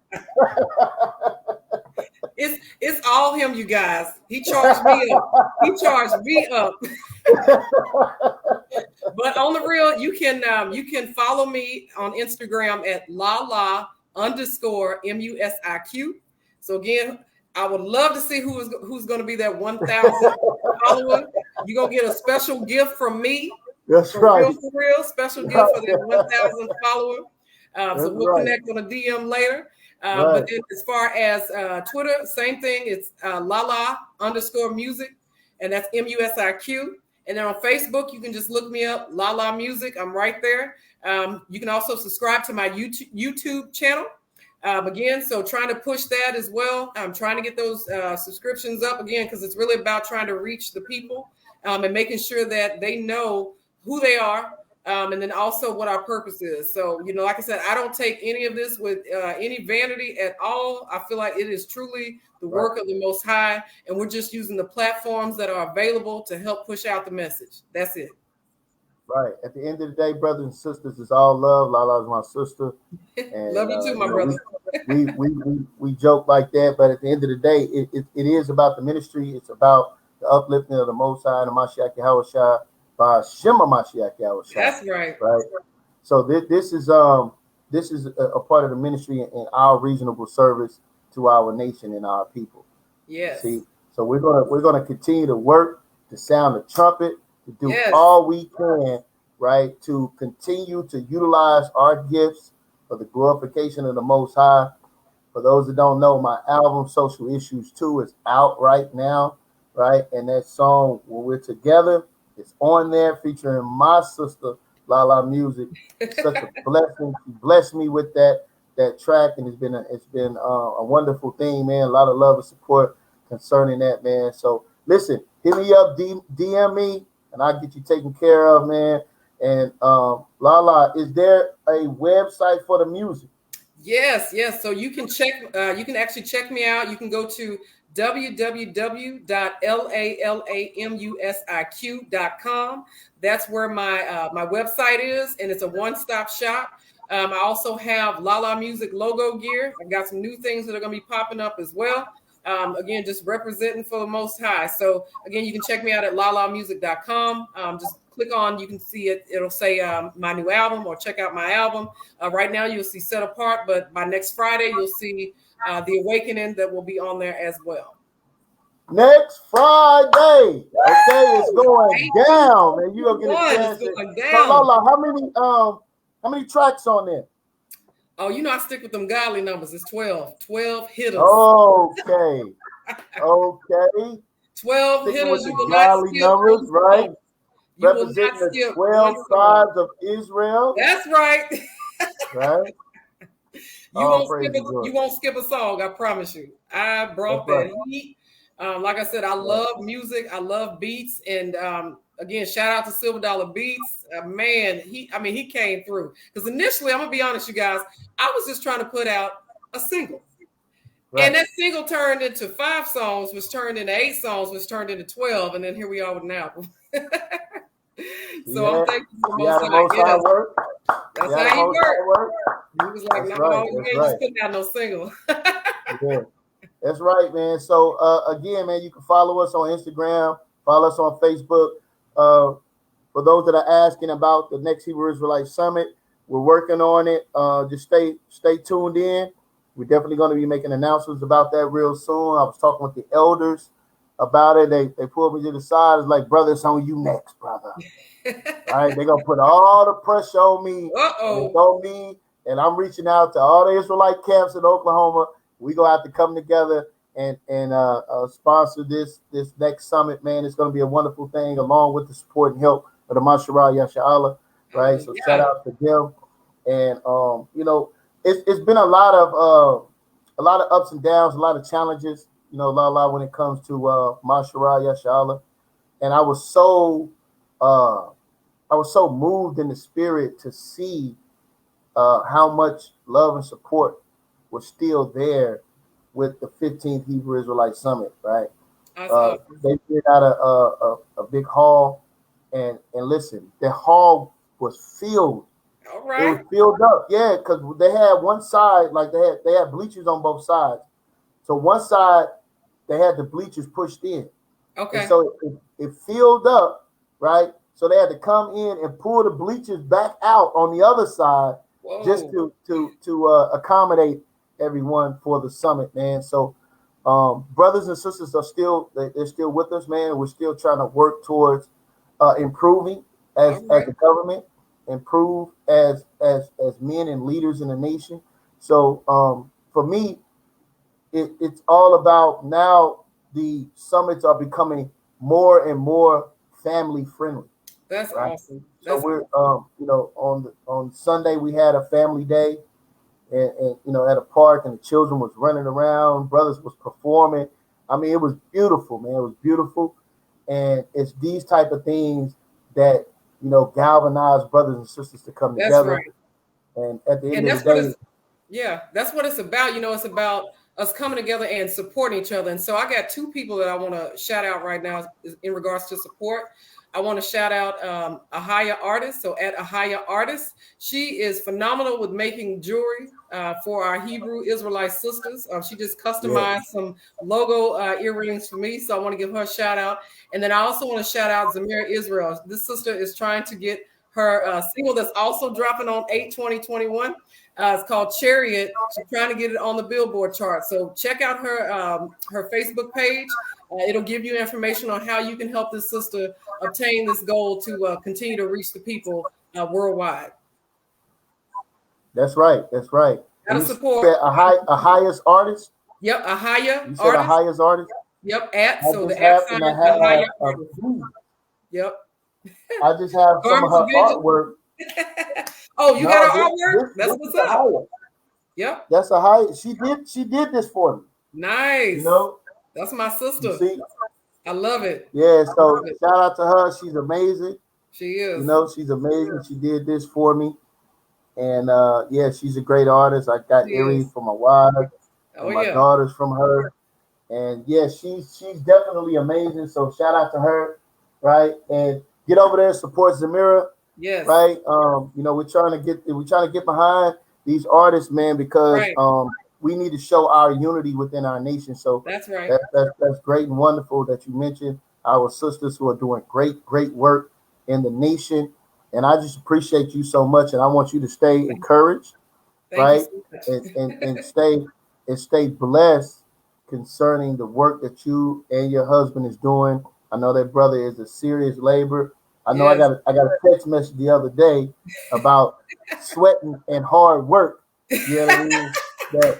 It's all him, you guys. He charged me up. But on the real, you can follow me on Instagram at @lala_MUSIQ. So again, I would love to see who's going to be that 1,000 follower. You're gonna get a special gift from me. That's right. For real, special gift for that 1,000 follower. So we'll connect on a DM later. But then as far as Twitter, same thing. It's Lala_Musiq, and that's MUSIQ. And then on Facebook, you can just look me up, Lala Music. I'm right there. You can also subscribe to my YouTube channel. Again, so trying to push that as well. I'm trying to get those subscriptions up again, because it's really about trying to reach the people and making sure that they know who they are, and then also what our purpose is. So, like I said, I don't take any of this with any vanity at all. I feel like it is truly the work of the Most High, and we're just using the platforms that are available to help push out the message. That's it. Right. At the end of the day, brothers and sisters, it's all love. Lala is my sister. And, love you too, my brother. we joke like that, but at the end of the day, it is about the ministry. It's about the uplifting of the Most High and the Mashiach Yahushua by Shema Mashiach Yahushua. That's right. Right. So this is a part of the ministry and our reasonable service to our nation and our people. Yes. See, so we're gonna continue to work to sound the trumpet, to do Yes. all we can, right, to continue to utilize our gifts for the glorification of the Most High. For those that don't know, my album Social Issues 2 is out right now, right? And that song When We're Together is on there featuring my sister Lala Music. It's such a blessing. She blessed me with that track, and it's been a wonderful thing, man. A lot of love and support concerning that, man. So listen, hit me up, DM me, and I'll get you taken care of, man. And Lala, is there a website for the music? Yes, yes. So you can you can actually check me out. You can go to www.lalamusiq.com. That's where my website is, and it's a one-stop shop. I also have Lala Music logo gear. I've got some new things that are going to be popping up as well. Again, just representing for the Most High. So again, you can check me out at lalamusic.com. Just click on, you can see it. It'll say my new album, or check out my album. Right now, you'll see Set Apart, but by next Friday, you'll see The Awakening that will be on there as well. Next Friday, okay, it's going down, man. You gonna get a chance. It's going down. So, Lola, how many tracks on there? Oh, you know I stick with them godly numbers. It's 12. 12 hitters. Okay, okay. 12 Sticking hitters. with You the will not godly skip numbers, right? You Representing will not the skip 12 tribes of Israel. That's right. Right. You won't skip a song. I promise you. I brought that heat. Like I said, I love music. I love beats, and again, shout out to Silver Dollar Beats. Man, he came through. Because initially, I'm gonna be honest, you guys, I was just trying to put out a single. Right. And that single turned into 5 songs, which turned into 8 songs, which turned into 12, and then here we are with an album. So I'm thankful for the Most High. Work. That's how he worked. He was like, "No, right. You ain't just putting out no single." Yeah, that's right, man. So again, man, you can follow us on Instagram, follow us on Facebook. For those that are asking about the next Hebrew Israelite Summit, we're working on it. Just stay tuned in. We're definitely going to be making announcements about that real soon. I was talking with the elders about it. They pulled me to the side. It's like, brother, it's on you next, brother. All right, they're gonna put all the pressure on me, and I'm reaching out to all the Israelite camps in Oklahoma. We gonna have to come together and sponsor this next summit, man. It's gonna be a wonderful thing, along with the support and help of the Mashara Yasha'Allah, right? So shout out to them, and it's been a lot of ups and downs, a lot of challenges, when it comes to Mashara Yasha'Allah, and I was so moved in the spirit to see how much love and support was still there with the 15th Hebrew Israelite Summit, right? They did out a big hall, and listen, the hall was filled. All right. It was filled up, yeah, because they had one side, like they had bleachers on both sides. So one side, they had the bleachers pushed in. Okay. And so it filled up, right? So they had to come in and pull the bleachers back out on the other side. Whoa. Just to accommodate everyone for the summit, man. So brothers and sisters are they're still with us, man. We're still trying to work towards improving as a government, improve as men and leaders in the nation. So for me, it's all about now the summits are becoming more and more family friendly. That's awesome. So we're on Sunday we had a family day, and at a park, and the children was running around, brothers was performing. I mean, it was beautiful, man. It was beautiful, and it's these type of things that galvanize brothers and sisters to come together. Right. And at the end of the day, that's what it's about. It's about us coming together and supporting each other. And so I got 2 people that I want to shout out right now in regards to support. I want to shout out Ahaya Artist. So at Ahaya Artist, she is phenomenal with making jewelry for our Hebrew Israelite sisters. She just customized some logo earrings for me. So I want to give her a shout out. And then I also want to shout out Zamira Israel. This sister is trying to get her single that's also dropping on 8/20/21. It's called Chariot. She's trying to get it on the Billboard chart. So check out her Facebook page. It'll give you information on how you can help this sister obtain this goal to continue to reach the people worldwide. That's right. That's right. Gotta And you support. said a highest artist. Yep, a higher You said a artist. highest artist. Yep, at I so just the at have sign and I is the higher have artist. Yep. I just have some of Garments of her Vengeance. artwork. Oh, you No, got her artwork? That's this what's is a up. higher. Yep. That's a high. She did this for me. Nice. You know, that's my sister. you see? I love it. Yeah. So shout out to her. She's amazing. She is. You know, she's amazing. She did this for me, and yeah, she's a great artist. I got earrings for my wife and my daughters from her, and yeah, she's definitely amazing. So shout out to her, right? And get over there and support Zamira. Yes. Right. You know, we're trying to get behind these artists, man, because we need to show our unity within our nation. So that's right. That's great and wonderful that you mentioned our sisters who are doing great work in the nation. And I just appreciate you so much. And I want you to stay encouraged, right? And stay blessed concerning the work that you and your husband is doing. I know that brother is a serious labor. I know I got a text message the other day about sweating and hard work. You know what I mean?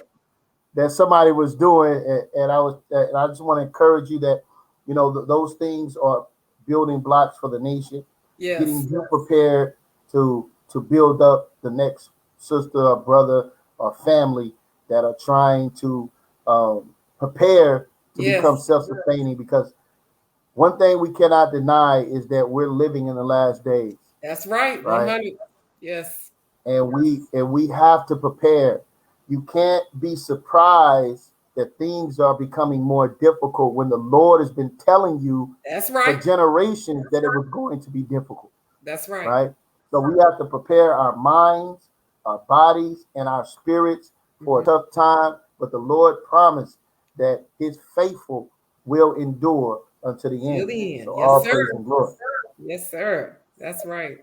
That somebody was doing, and I just want to encourage you that, you know, those things are building blocks for the nation. Yes. Getting you prepared to build up the next sister or brother or family that are trying to prepare to become self-sustaining, because one thing we cannot deny is that we're living in the last days. That's right. 100. Yes. And we have to prepare. You can't be surprised that things are becoming more difficult when the Lord has been telling you for generations that it was going to be difficult. That's right. Right? So we have to prepare our minds, our bodies, and our spirits for a tough time. But the Lord promised that his faithful will endure until the end. So all praise and glory. Yes, sir. That's right.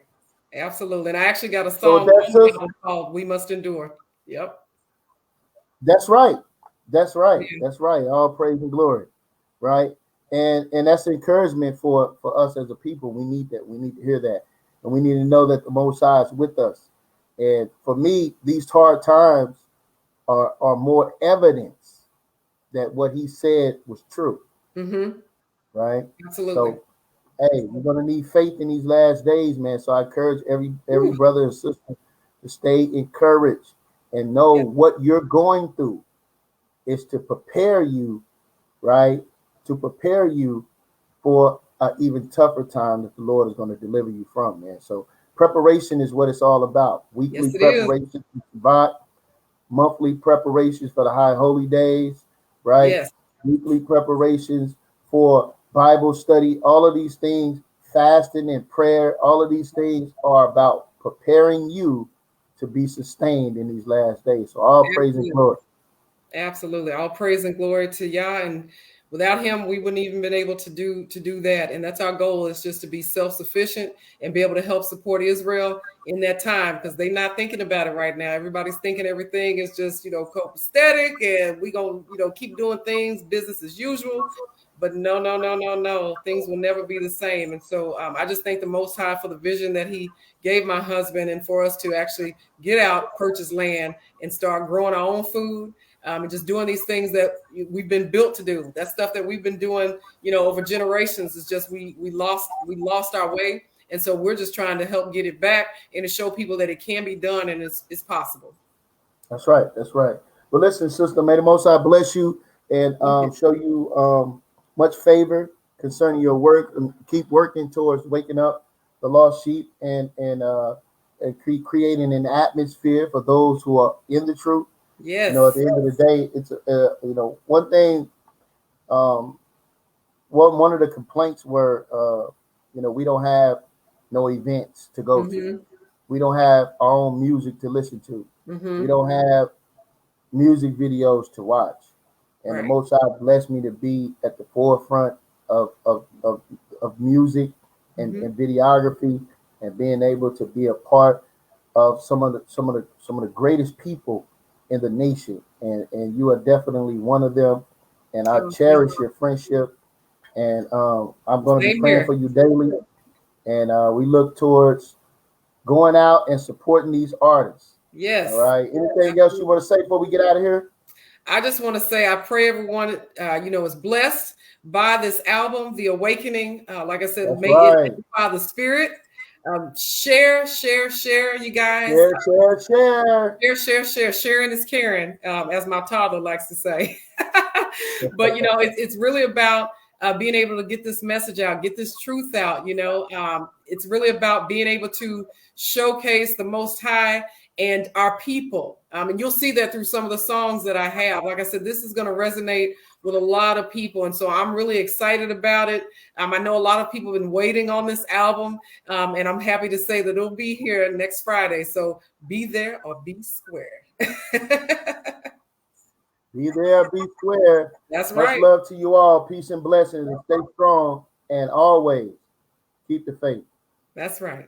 Absolutely. And I actually got a song called We Must Endure. Yep. That's right. That's right. That's right. All praise and glory. Right. And that's encouragement for us as a people. We need that. We need to hear that. And we need to know that the Most High is with us. And for me, these hard times are more evidence that what he said was true. Mm-hmm. Right? Absolutely. So, hey, we're going to need faith in these last days, man. So I encourage every brother and sister to stay encouraged and know what you're going through is to prepare you, right? To prepare you for an even tougher time that the Lord is going to deliver you from, man. So preparation is what it's all about. Weekly preparations for Shabbat, monthly preparations for the high holy days, right? Yes. Weekly preparations for Bible study, all of these things, fasting and prayer, all of these things are about preparing you to be sustained in these last days. So all praise and glory. Absolutely. All praise and glory to Yah. And without him, we wouldn't even been able to do that. And that's our goal, is just to be self-sufficient and be able to help support Israel in that time, because they're not thinking about it right now. Everybody's thinking everything is just, copacetic and we gonna, keep doing things business as usual. But no. Things will never be the same. And so I just thank the Most High for the vision that he gave my husband, and for us to actually get out, purchase land, and start growing our own food. And just doing these things that we've been built to do. That stuff that we've been doing, over generations, is just we lost our way. And so we're just trying to help get it back and to show people that it can be done and it's possible. That's right. That's right. Well, listen, sister, may the Most High bless you and show you much favor concerning your work, and keep working towards waking up the lost sheep and creating an atmosphere for those who are in the truth. Yes. At the end of the day, it's one thing. One of the complaints were, we don't have no events to go to. We don't have our own music to listen to. We don't have music videos to watch. And the Most High blessed me to be at the forefront of music and videography. and being able to be a part of some of the greatest people in the nation, and you are definitely one of them. And I Oh, cherish your friendship, and I'm going to be same praying here. for you daily. And we look towards going out and supporting these artists. All Yes. right. Anything else you want to say before we get out of here? I just want to say I pray everyone, is blessed by this album, The Awakening. Like I said, That's may it right. edify the spirit. Share, you guys. Share, share, share. Share. Sharing is caring, as my toddler likes to say. But it's really about being able to get this message out, get this truth out. It's really about being able to showcase the Most High and our people. And you'll see that through some of the songs that I have. Like I said, this is going to resonate with a lot of people. And so I'm really excited about it. I know a lot of people have been waiting on this album. And I'm happy to say that it'll be here next Friday. So be there or be square. Be there, be square. That's Much right. love to you all. Peace and blessings, and stay strong. And always keep the faith. That's right.